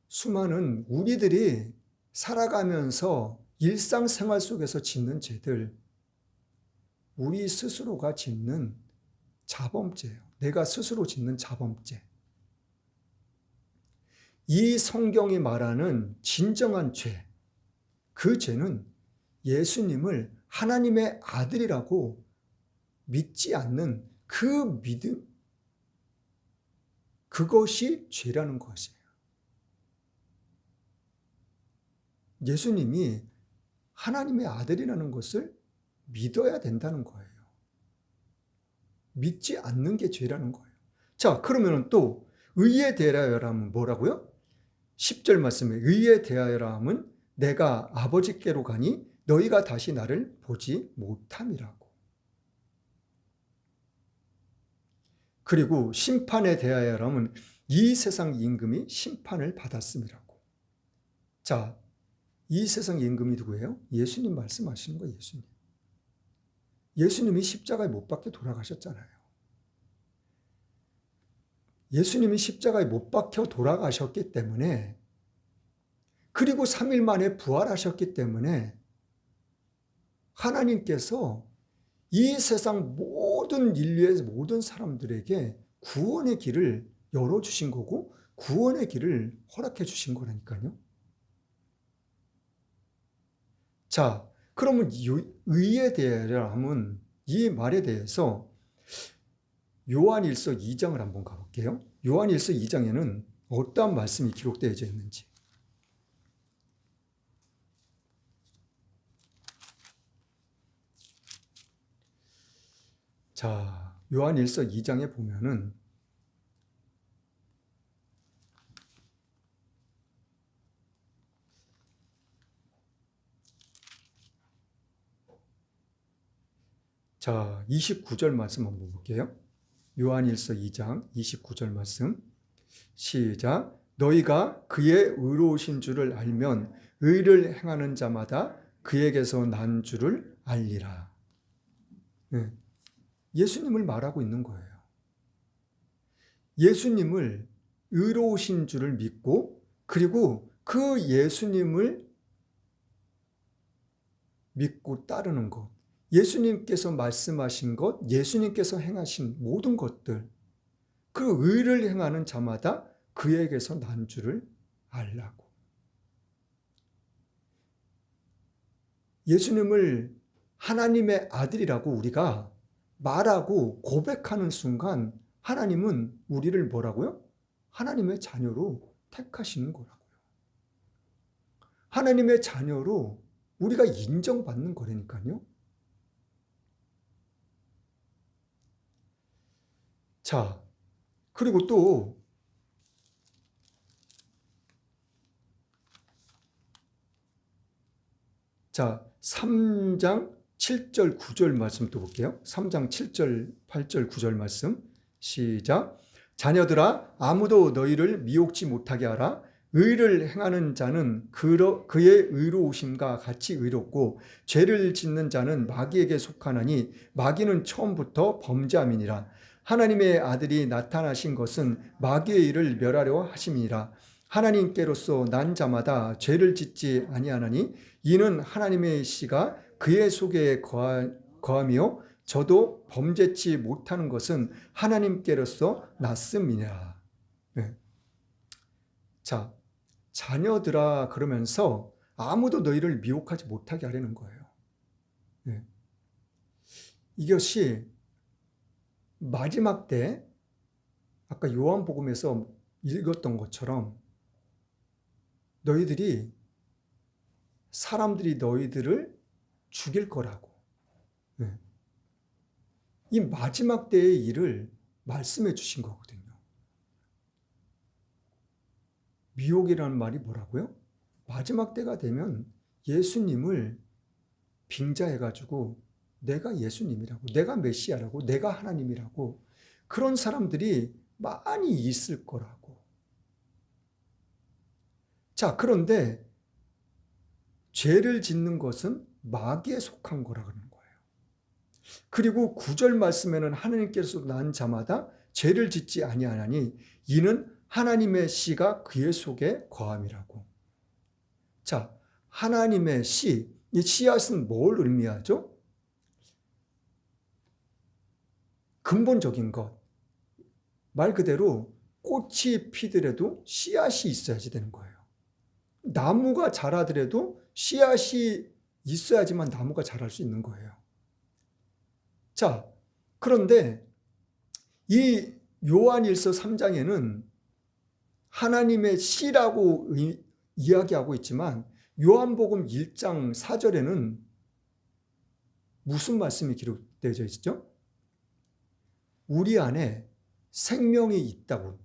수많은 우리들이 살아가면서 일상생활 속에서 짓는 죄들, 우리 스스로가 짓는 자범죄예요. 내가 스스로 짓는 자범죄. 이 성경이 말하는 진정한 죄, 그 죄는 예수님을 하나님의 아들이라고 믿지 않는 그 믿음, 그것이 죄라는 것이에요. 예수님이 하나님의 아들이라는 것을 믿어야 된다는 거예요. 믿지 않는 게 죄라는 거예요. 자, 그러면 또 의에 대하여라 하면 뭐라고요? 10절 말씀에 의에 대하여라 함은 내가 아버지께로 가니 너희가 다시 나를 보지 못함이라고. 그리고 심판에 대하여라 함은 이 세상 임금이 심판을 받았음이라고. 자, 이 세상 임금이 누구예요? 예수님 말씀하시는 거예요. 예수님. 예수님이 십자가에 못 박혀 돌아가셨잖아요. 예수님이 십자가에 못 박혀 돌아가셨기 때문에, 그리고 3일 만에 부활하셨기 때문에 하나님께서 이 세상 모든 인류의 모든 사람들에게 구원의 길을 열어주신 거고 구원의 길을 허락해 주신 거라니까요. 자, 그러면 의에 대하여 하면 이 말에 대해서 요한일서 2장을 한번 가볼게요. 요한일서 2장에는 어떠한 말씀이 기록되어 있는지. 자, 요한일서 2장에 보면은 자, 29절 말씀 한번 볼게요. 요한일서 2장 29절 말씀. 시작. 너희가 그의 의로우신 줄을 알면 의를 행하는 자마다 그에게서 난 줄을 알리라. 예수님을 말하고 있는 거예요. 예수님을 의로우신 줄을 믿고 그리고 그 예수님을 믿고 따르는 것, 예수님께서 말씀하신 것, 예수님께서 행하신 모든 것들, 그 의를 행하는 자마다 그에게서 난 줄을 알라고. 예수님을 하나님의 아들이라고 우리가 말하고 고백하는 순간 하나님은 우리를 뭐라고요? 하나님의 자녀로 택하시는 거라고요. 하나님의 자녀로 우리가 인정받는 거라니까요. 자, 그리고 또 자, 3장 7절, 9절 말씀 또 볼게요. 3장 7절, 8절, 9절 말씀. 시작. 자녀들아, 아무도 너희를 미혹지 못하게 하라. 의를 행하는 자는 그의 의로우심과 같이 의롭고 죄를 짓는 자는 마귀에게 속하나니 마귀는 처음부터 범죄함이니라. 하나님의 아들이 나타나신 것은 마귀의 일을 멸하려 하심이니라. 하나님께로서 난 자마다 죄를 짓지 아니하나니 이는 하나님의 씨가 그의 속에 거하며 저도 범죄치 못하는 것은 하나님께로서 났음이니라. 네. 자, 자녀들아 그러면서 아무도 너희를 미혹하지 못하게 하려는 거예요. 네. 이것이 마지막 때 아까 요한복음에서 읽었던 것처럼 사람들이 너희들을 죽일 거라고. 네. 이 마지막 때의 일을 말씀해 주신 거거든요. 미혹이라는 말이 뭐라고요? 마지막 때가 되면 예수님을 빙자해가지고 내가 예수님이라고, 내가 메시아라고, 내가 하나님이라고 그런 사람들이 많이 있을 거라고. 자, 그런데 죄를 짓는 것은 마귀에 속한 거라 그러는 거예요. 그리고 9절 말씀에는 하나님께서 난 자마다 죄를 짓지 아니하나니 이는 하나님의 씨가 그의 속에 거함이라고. 자, 하나님의 씨, 이 씨앗은 뭘 의미하죠? 근본적인 것. 말 그대로 꽃이 피더라도 씨앗이 있어야지 되는 거예요. 나무가 자라더라도 씨앗이 있어야지만 나무가 자랄 수 있는 거예요. 자, 그런데 이 요한일서 3장에는 하나님의 씨라고 이야기하고 있지만 요한복음 1장 4절에는 무슨 말씀이 기록되어 있죠? 우리 안에 생명이 있다고.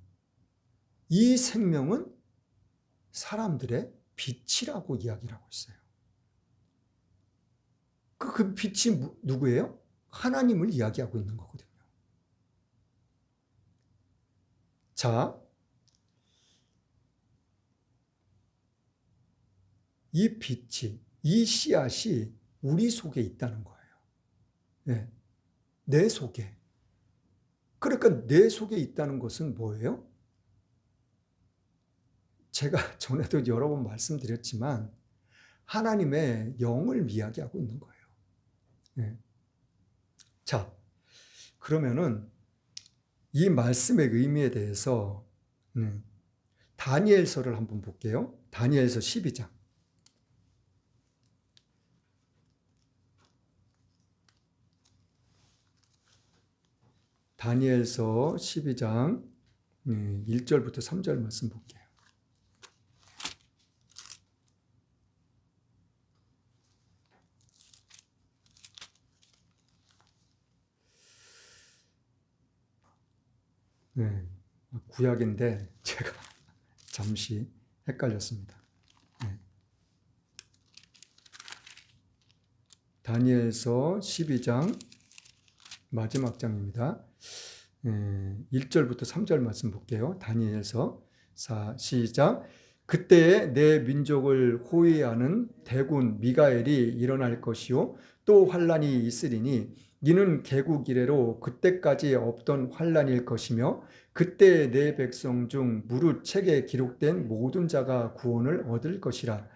이 생명은 사람들의 빛이라고 이야기를 하고 있어요. 그 빛이 누구예요? 하나님을 이야기하고 있는 거거든요. 자, 이 빛이, 이 씨앗이 우리 속에 있다는 거예요. 네, 내 속에. 그러니까 내 속에 있다는 것은 뭐예요? 제가 전에도 여러 번 말씀드렸지만 하나님의 영을 이야기하고 있는 거예요. 네. 자, 그러면은 이 말씀의 의미에 대해서 다니엘서를 한번 볼게요. 다니엘서 12장. 다니엘서 12장 1절부터 3절 말씀 볼게요. 네, 구약인데 제가 잠시 헷갈렸습니다. 네. 다니엘서 12장 마지막 장입니다. 1절부터 3절 말씀 볼게요. 다니엘서 시작. 그때에 내 민족을 호위하는 대군 미가엘이 일어날 것이요 또 환란이 있으리니 이는 개국 이래로 그때까지 없던 환란일 것이며 그때 내 백성 중 무릇 책에 기록된 모든 자가 구원을 얻을 것이라.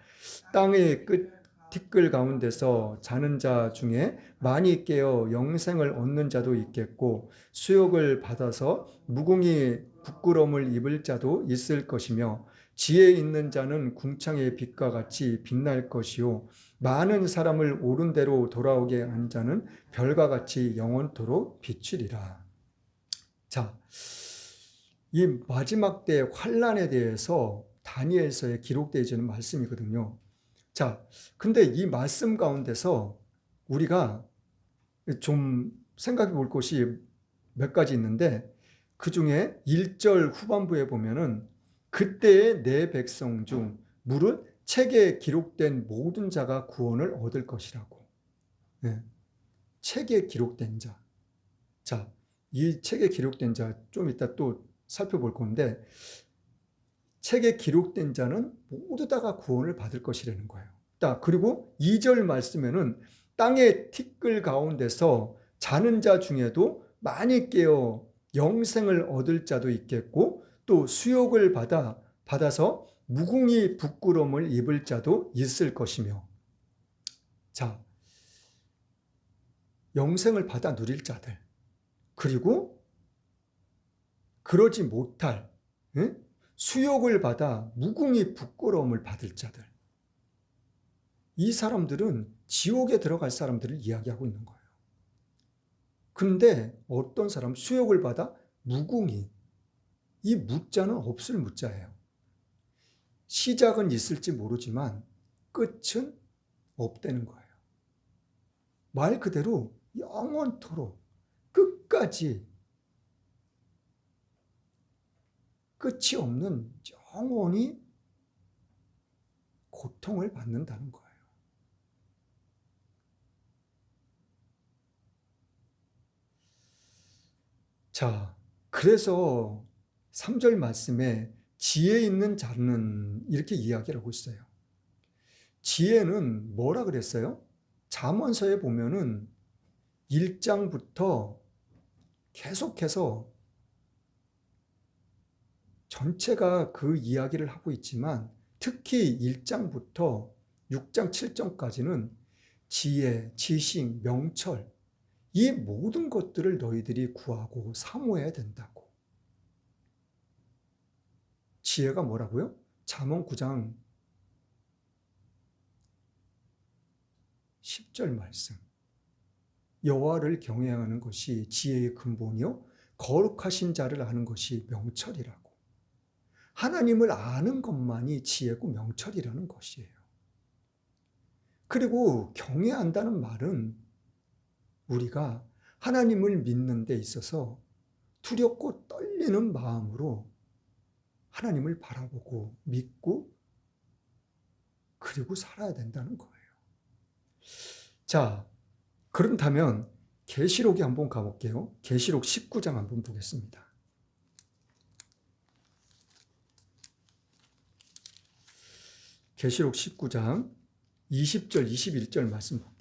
땅의 끝 티끌 가운데서 자는 자 중에 많이 깨어 영생을 얻는 자도 있겠고 수욕을 받아서 무궁히 부끄러움을 입을 자도 있을 것이며 지혜 있는 자는 궁창의 빛과 같이 빛날 것이요 많은 사람을 옳은 대로 돌아오게 한 자는 별과 같이 영원토록 비추리라. 자, 이 마지막 때 환란에 대해서 다니엘서에 기록되어 있는 말씀이거든요. 자, 근데 이 말씀 가운데서 우리가 좀 생각해 볼 것이 몇 가지 있는데 그 중에 1절 후반부에 보면은 그때의 내 백성 중 무릇 책에 기록된 모든 자가 구원을 얻을 것이라고. 예, 책에 기록된 자. 자, 이 책에 기록된 자 좀 이따 또 살펴볼 건데 책에 기록된 자는 모두 다가 구원을 받을 것이라는 거예요. 그리고 2절 말씀에는 땅의 티끌 가운데서 자는 자 중에도 많이 깨어 영생을 얻을 자도 있겠고 또 수욕을 받아서 무궁히 부끄러움을 입을 자도 있을 것이며. 자, 영생을 받아 누릴 자들, 그리고 그러지 못할, 응? 수욕을 받아 무궁히 부끄러움을 받을 자들. 이 사람들은 지옥에 들어갈 사람들을 이야기하고 있는 거예요. 근데 어떤 사람 수욕을 받아 무궁히, 이 무자는 없을 무자예요. 시작은 있을지 모르지만 끝은 없다는 거예요. 말 그대로 영원토록 끝까지 끝이 없는 영원히 고통을 받는다는 거예요. 자, 그래서 3절 말씀에 지혜 있는 자는 이렇게 이야기를 하고 있어요. 지혜는 뭐라 그랬어요? 잠언서에 보면은 1장부터 계속해서 전체가 그 이야기를 하고 있지만 특히 1장부터 6장 7장까지는 지혜, 지식, 명철, 이 모든 것들을 너희들이 구하고 사모해야 된다고. 지혜가 뭐라고요? 잠언 9장 10절 말씀. 여호와를 경외하는 것이 지혜의 근본이요 거룩하신 자를 아는 것이 명철이라고. 하나님을 아는 것만이 지혜고 명철이라는 것이에요. 그리고 경외한다는 말은 우리가 하나님을 믿는 데 있어서 두렵고 떨리는 마음으로 하나님을 바라보고 믿고 그리고 살아야 된다는 거예요. 자, 그렇다면 계시록에 한번 가볼게요. 계시록 19장 한번 보겠습니다. 계시록 19장 20절 21절 말씀 볼게요.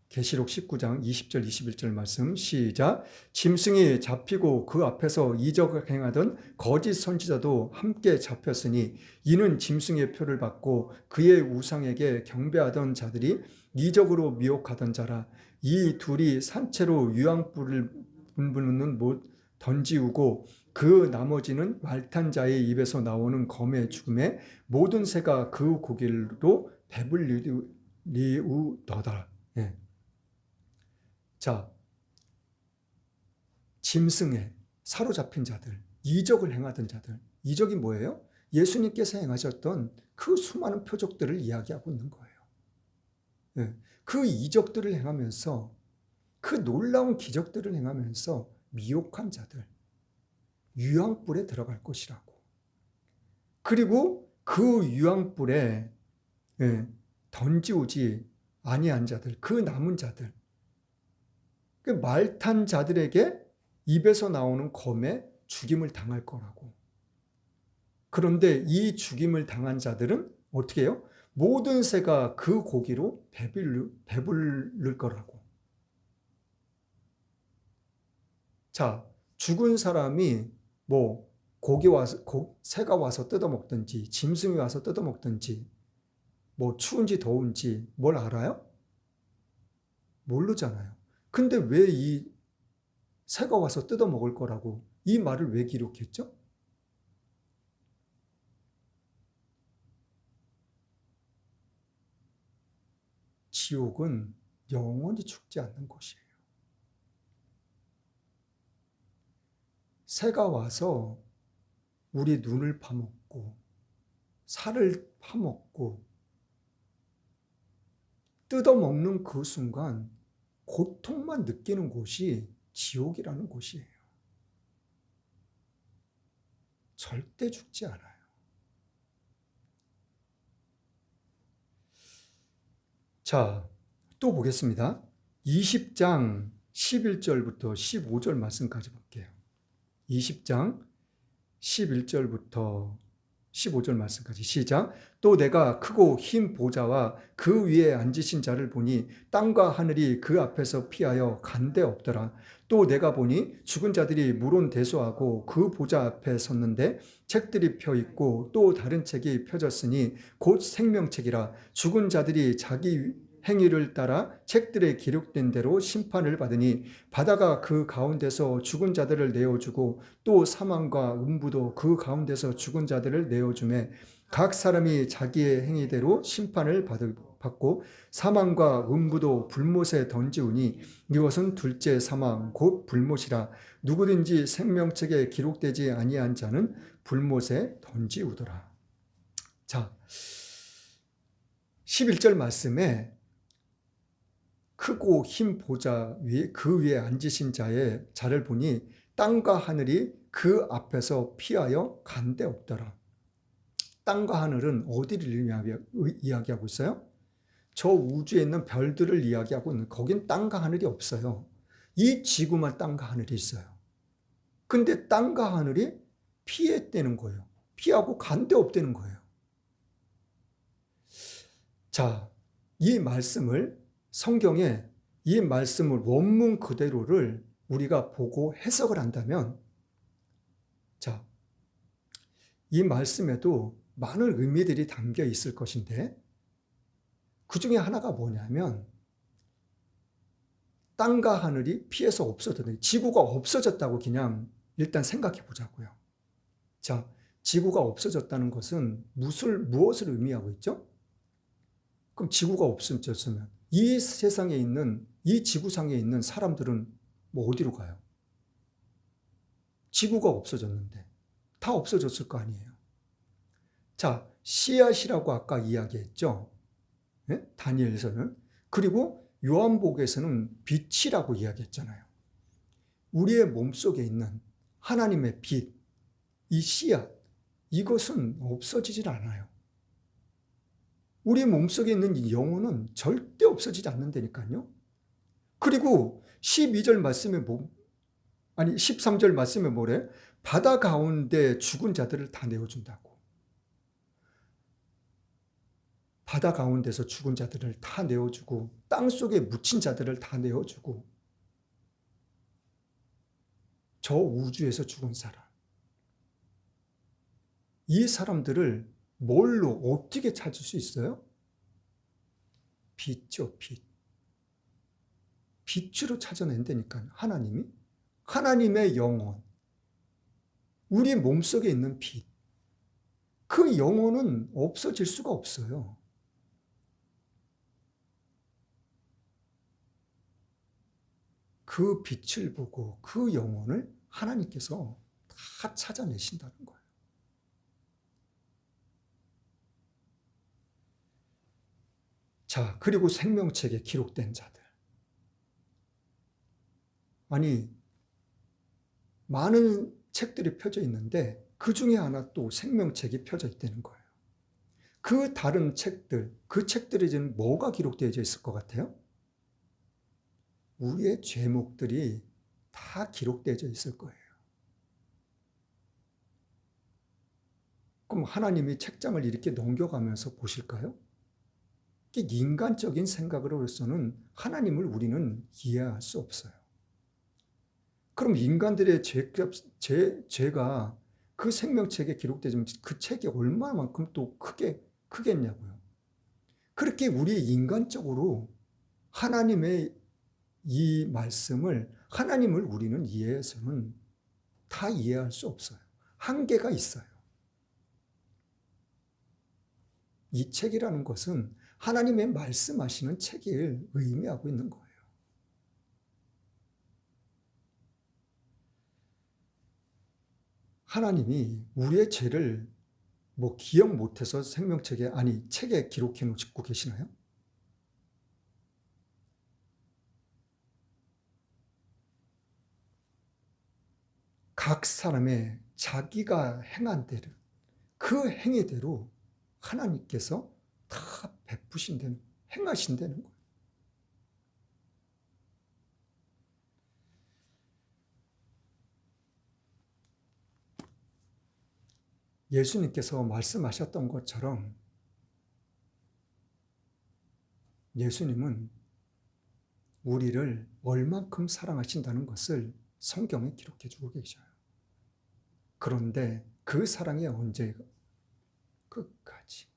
계시록 19장 20절 21절 말씀 시작. 짐승이 잡히고 그 앞에서 이적을 행하던 거짓 선지자도 함께 잡혔으니 이는 짐승의 표를 받고 그의 우상에게 경배하던 자들이 이적으로 미혹하던 자라. 이 둘이 산채로 유황불을 분부는 못 던지우고 그 나머지는 말탄 자의 입에서 나오는 검의 죽음에 모든 새가 그 고기로 배불리우더라. 예. 자, 짐승에 사로잡힌 자들, 이적을 행하던 자들. 이적이 뭐예요? 예수님께서 행하셨던 그 수많은 표적들을 이야기하고 있는 거예요. 예. 그 이적들을 행하면서 그 놀라운 기적들을 행하면서 미혹한 자들, 유황불에 들어갈 것이라고. 그리고 그 유황불에 던지오지 아니한 자들, 그 남은 자들, 그 말탄 자들에게 입에서 나오는 검에 죽임을 당할 거라고. 그런데 이 죽임을 당한 자들은 어떻게 해요? 모든 새가 그 고기로 배부를 거라고. 자, 죽은 사람이 뭐 새가 와서 뜯어먹든지 짐승이 와서 뜯어먹든지 뭐 추운지 더운지 뭘 알아요? 모르잖아요. 근데 왜 이 새가 와서 뜯어먹을 거라고 이 말을 왜 기록했죠? 지옥은 영원히 죽지 않는 곳이에요. 새가 와서 우리 눈을 파먹고 살을 파먹고 뜯어먹는 그 순간 고통만 느끼는 곳이 지옥이라는 곳이에요. 절대 죽지 않아요. 자, 또 보겠습니다. 20장 11절부터 15절 말씀까지 볼게요. 20장 11절부터 15절 말씀까지 시작. 또 내가 크고 흰 보좌와 그 위에 앉으신 자를 보니 땅과 하늘이 그 앞에서 피하여 간데 없더라. 또 내가 보니 죽은 자들이 물론대소하고 그 보좌 앞에 섰는데 책들이 펴 있고 또 다른 책이 펴졌으니 곧 생명책이라. 죽은 자들이 자기 행위를 따라 책들에 기록된 대로 심판을 받으니 바다가 그 가운데서 죽은 자들을 내어주고 또 사망과 음부도 그 가운데서 죽은 자들을 내어주매 각 사람이 자기의 행위대로 심판을 받고 사망과 음부도 불못에 던지우니 이것은 둘째 사망 곧 불못이라. 누구든지 생명책에 기록되지 아니한 자는 불못에 던지우더라. 자, 11절 말씀에 크고 흰 보좌 위에 그 위에 앉으신 자를 보니 땅과 하늘이 그 앞에서 피하여 간데 없더라. 땅과 하늘은 어디를 이야기하고 있어요? 저 우주에 있는 별들을 이야기하고 있는, 거긴 땅과 하늘이 없어요. 이 지구만 땅과 하늘이 있어요. 근데 땅과 하늘이 피했다는 거예요. 피하고 간데 없다는 거예요. 자, 이 말씀을 성경에 이 말씀을 원문 그대로를 우리가 보고 해석을 한다면, 자, 이 말씀에도 많은 의미들이 담겨 있을 것인데 그 중에 하나가 뭐냐면 땅과 하늘이 피해서 없어졌다. 지구가 없어졌다고 그냥 일단 생각해 보자고요. 자, 지구가 없어졌다는 것은 무엇을 의미하고 있죠? 그럼 지구가 없어졌으면 이 세상에 있는, 이 지구상에 있는 사람들은 뭐 어디로 가요? 지구가 없어졌는데 다 없어졌을 거 아니에요. 자, 씨앗이라고 아까 이야기했죠. 네? 다니엘서는. 그리고 요한복음에서는 빛이라고 이야기했잖아요. 우리의 몸속에 있는 하나님의 빛, 이 씨앗, 이것은 없어지질 않아요. 우리 몸속에 있는 이 영혼은 절대 없어지지 않는다니까요. 그리고 12절 말씀에 13절 말씀에 뭐래? 바다 가운데 죽은 자들을 다 내어준다고. 바다 가운데서 죽은 자들을 다 내어주고 땅속에 묻힌 자들을 다 내어주고 저 우주에서 죽은 사람, 이 사람들을 뭘로 어떻게 찾을 수 있어요? 빛이요, 빛. 빛으로 찾아낸다니까요. 하나님의 영혼, 우리 몸속에 있는 빛, 그 영혼은 없어질 수가 없어요. 그 빛을 보고 그 영혼을 하나님께서 다 찾아내신다는 거예요. 자, 그리고 생명책에 기록된 자들. 아니, 많은 책들이 펴져 있는데 그 중에 하나 또 생명책이 펴져 있다는 거예요. 그 다른 책들, 그 책들에는 뭐가 기록되어 있을 것 같아요? 우리의 죄목들이 다 기록되어 있을 거예요. 그럼 하나님이 책장을 이렇게 넘겨가면서 보실까요? 인간적인 생각으로서는 하나님을 우리는 이해할 수 없어요. 그럼 인간들의 죄가 그 생명책에 기록되지만 그 책이 얼마만큼 또 크겠냐고요. 그렇게 우리 인간적으로 하나님의 이 말씀을, 하나님을 우리는 이해해서는 다 이해할 수 없어요. 한계가 있어요. 이 책이라는 것은 하나님의 말씀하시는 책을 의미하고 있는 거예요. 하나님이 우리의 죄를 기억 못해서 책에 기록해 놓고 계시나요? 각 사람의 자기가 행한 대로, 그 행위대로 하나님께서 다 행하신다는 거예요. 예수님께서 말씀하셨던 것처럼 예수님은 우리를 얼만큼 사랑하신다는 것을 성경에 기록해 주고 계셔요. 그런데 그 사랑이 언제 끝까지.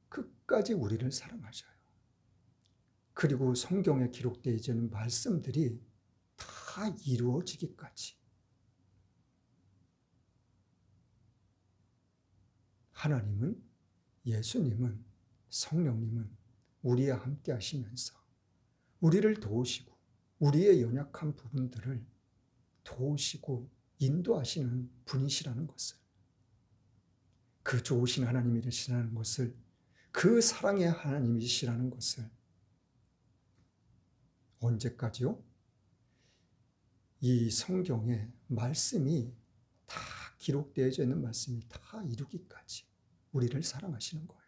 끝까지 우리를 사랑하셔요. 그리고 성경에 기록되어 있는 말씀들이 다 이루어지기까지. 하나님은, 예수님은, 성령님은 우리와 함께 하시면서 우리를 도우시고 우리의 연약한 부분들을 도우시고 인도하시는 분이시라는 것을, 그 좋으신 하나님이시라는 것을, 그 사랑의 하나님이시라는 것을 언제까지요? 이 성경에 말씀이 다 기록되어 있는 말씀이 다 이루기까지 우리를 사랑하시는 거예요.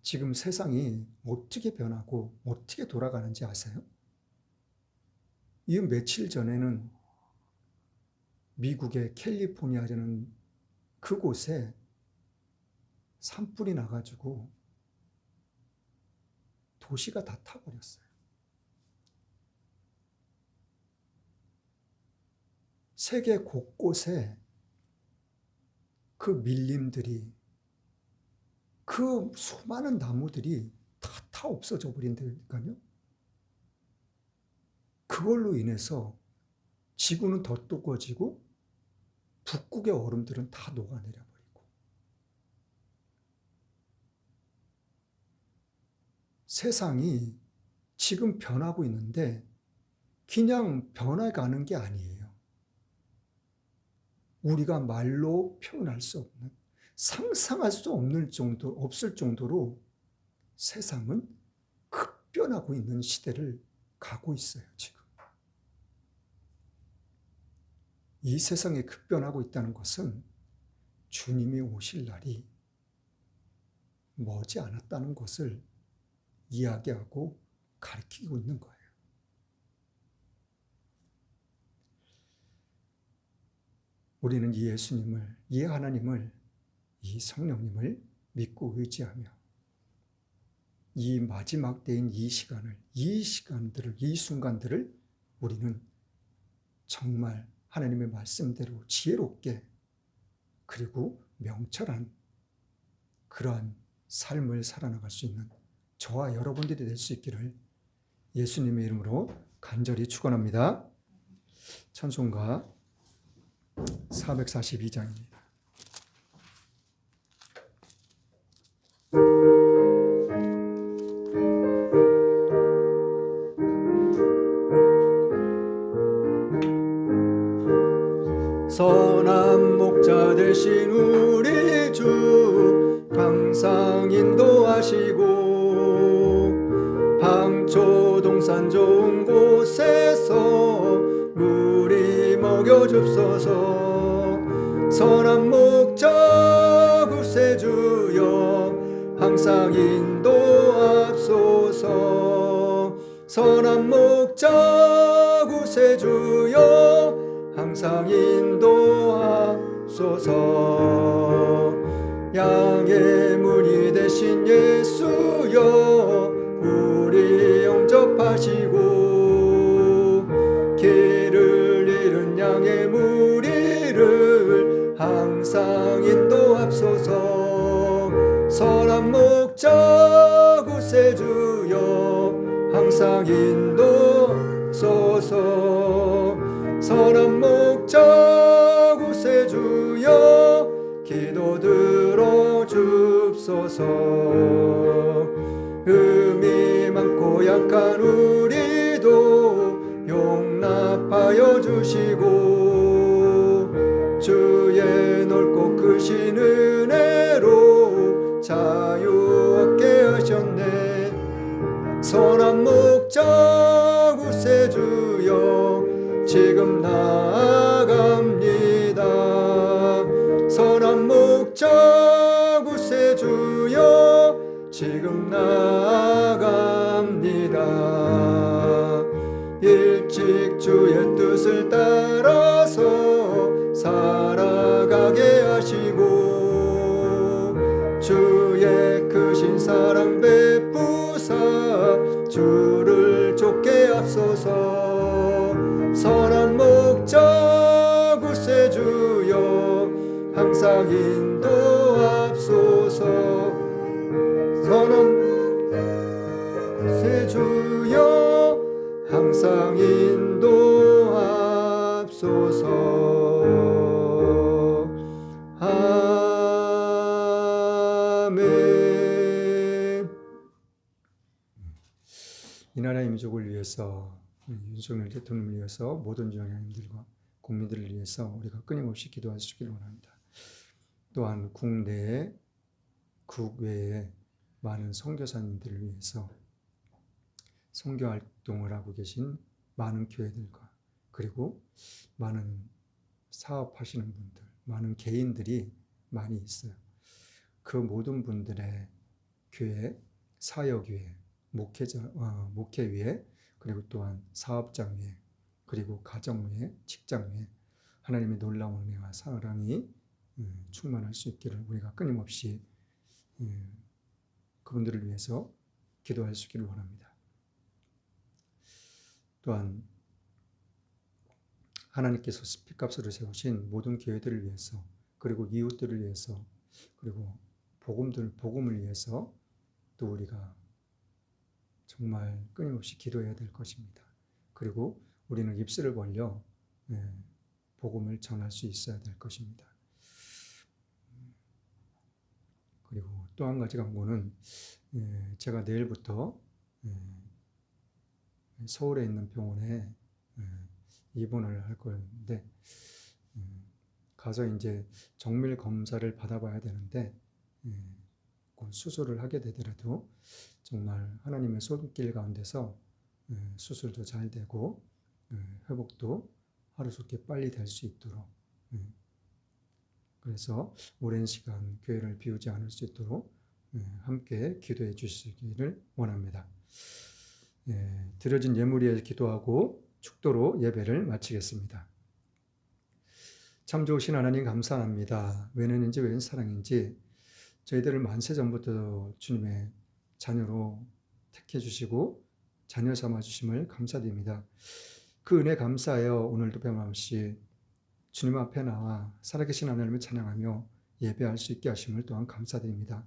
지금 세상이 어떻게 변하고 어떻게 돌아가는지 아세요? 이 며칠 전에는 미국의 캘리포니아라는 그곳에 산불이 나가지고 도시가 다 타버렸어요. 세계 곳곳에 그 밀림들이, 그 수많은 나무들이 다 없어져 버린다니까요. 그걸로 인해서 지구는 더 뜨거워지고 북극의 얼음들은 다 녹아내려 버리고, 세상이 지금 변하고 있는데 그냥 변해가는 게 아니에요. 우리가 말로 표현할 수 없는, 상상할 수 없을 정도로 세상은 급변하고 있는 시대를 가고 있어요, 지금. 이 세상에 급변하고 있다는 것은 주님이 오실 날이 머지 않았다는 것을 이야기하고 가르치고 있는 거예요. 우리는 이 예수님을, 이 하나님을, 이 성령님을 믿고 의지하며 이 마지막 때인 이 시간들을, 이 순간들을 우리는 정말 하나님의 말씀대로 지혜롭게, 그리고 명철한 그러한 삶을 살아나갈 수 있는 저와 여러분들이 될 수 있기를 예수님의 이름으로 간절히 축원합니다. 찬송가 442장입니다. 선한 목자 되신 우리 주 항상 인도하시고 방초동산 좋은 곳에서 우리 먹여줍소서. 선한 목자 구세주여 항상 인도하소서. 선한 목자 구세주여 항상 인도하소서. 양의 문이 되신 예수여 우리 영접하시고 길을 잃은 양의 무리를 항상 인도하소서. 선한 목자 구세주여 항상 인도소서. 선한 목자 구세주여 기도 들어줍소서. 흠이 많고 약한 우리도 용납하여 주시고 주의 넓고 크신 은혜로 자유 얻게 하셨네. 선한 목자 항상 인도하소서. 선언 새 주여 항상 인도하소서. 아멘. 이 나라의 민족을 위해서, 윤석열 대통령을 위해서, 모든 지방장님들과 국민들을 위해서 우리가 끊임없이 기도할 수 있기를 원합니다. 또한 국내에, 국외에 많은 선교사님들을 위해서 선교 활동을 하고 계신 많은 교회들과, 그리고 많은 사업하시는 분들, 많은 개인들이 많이 있어요. 그 모든 분들의 교회, 사역위에, 목회위에, 그리고 또한 사업장 위에, 그리고 가정 위에, 직장 위에 하나님의 놀라운 은혜와 사랑이 충만할 수 있기를 우리가 끊임없이 그분들을 위해서 기도할 수 있기를 원합니다. 또한 하나님께서 핏값으로 세우신 모든 교회들을 위해서, 그리고 이웃들을 위해서, 그리고 복음을 위해서 또 우리가 정말 끊임없이 기도해야 될 것입니다. 그리고 우리는 입술을 벌려 복음을 전할 수 있어야 될 것입니다. 그리고 또 한 가지 간구는, 제가 내일부터 서울에 있는 병원에 입원을 할 건데, 가서 이제 정밀 검사를 받아봐야 되는데, 수술을 하게 되더라도 정말 하나님의 손길 가운데서 수술도 잘 되고 회복도 하루속히 빨리 될 수 있도록, 그래서 오랜 시간 교회를 비우지 않을 수 있도록 함께 기도해 주시기를 원합니다. 드려진 예물 위에 기도하고 축도로 예배를 마치겠습니다. 참 좋으신 하나님 감사합니다. 웬은인지 웬 사랑인지 저희들을 만세 전부터 주님의 자녀로 택해 주시고 자녀 삼아 주심을 감사드립니다. 그 은혜 감사하여 오늘도 변함없이 주님 앞에 나와 살아계신 하나님을 찬양하며 예배할 수 있게 하심을 또한 감사드립니다.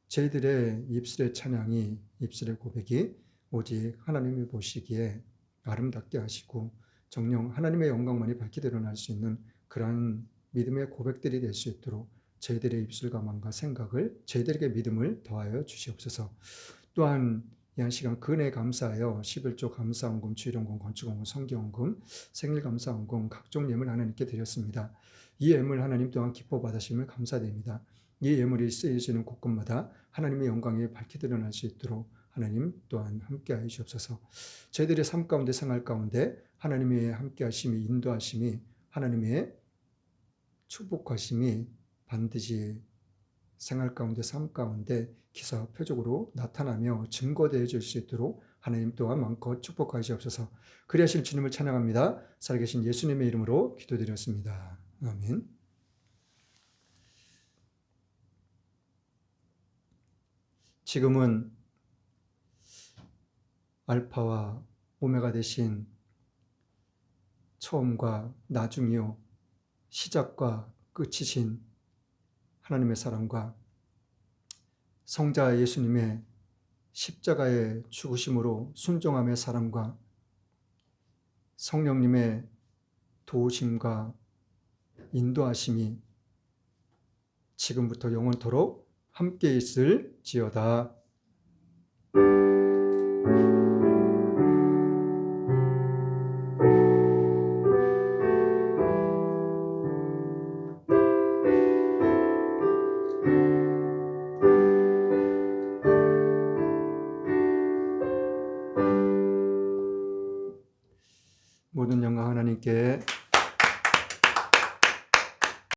저희들의 입술의 찬양이, 입술의 고백이 오직 하나님이 보시기에 아름답게 하시고 정녕 하나님의 영광만이 밝게 드러날 수 있는 그러한 믿음의 고백들이 될 수 있도록 저희들의 입술과 마음과 생각을, 저희들에게 믿음을 더하여 주시옵소서. 또한 이 한 시간 그 은혜에 감사하여 11조 감사헌금, 주일헌금, 건축헌금, 성경헌금, 생일감사헌금 각종 예물 하나님께 드렸습니다. 이 예물 하나님 또한 기뻐 받으심을 감사드립니다. 이 예물이 쓰여지는 곳곳마다 하나님의 영광이 밝게 드러날 수 있도록 하나님 또한 함께하여 주옵소서. 저희들의 삶 가운데, 생활 가운데 하나님의 함께하심이, 인도하심이, 하나님의 축복하심이 반드시 생활 가운데, 삶 가운데 기사 표적으로 나타나며 증거되어 줄 수 있도록 하나님 또한 마음껏 축복하시옵소서. 그리하신 주님을 찬양합니다. 살아계신 예수님의 이름으로 기도드렸습니다. 아멘. 지금은 알파와 오메가 되신 처음과 나중이요 시작과 끝이신 하나님의 사랑과 성자 예수님의 십자가의 죽으심으로 순종함의 사랑과 성령님의 도우심과 인도하심이 지금부터 영원토록 함께 있을지어다. 모든 영광 하나님께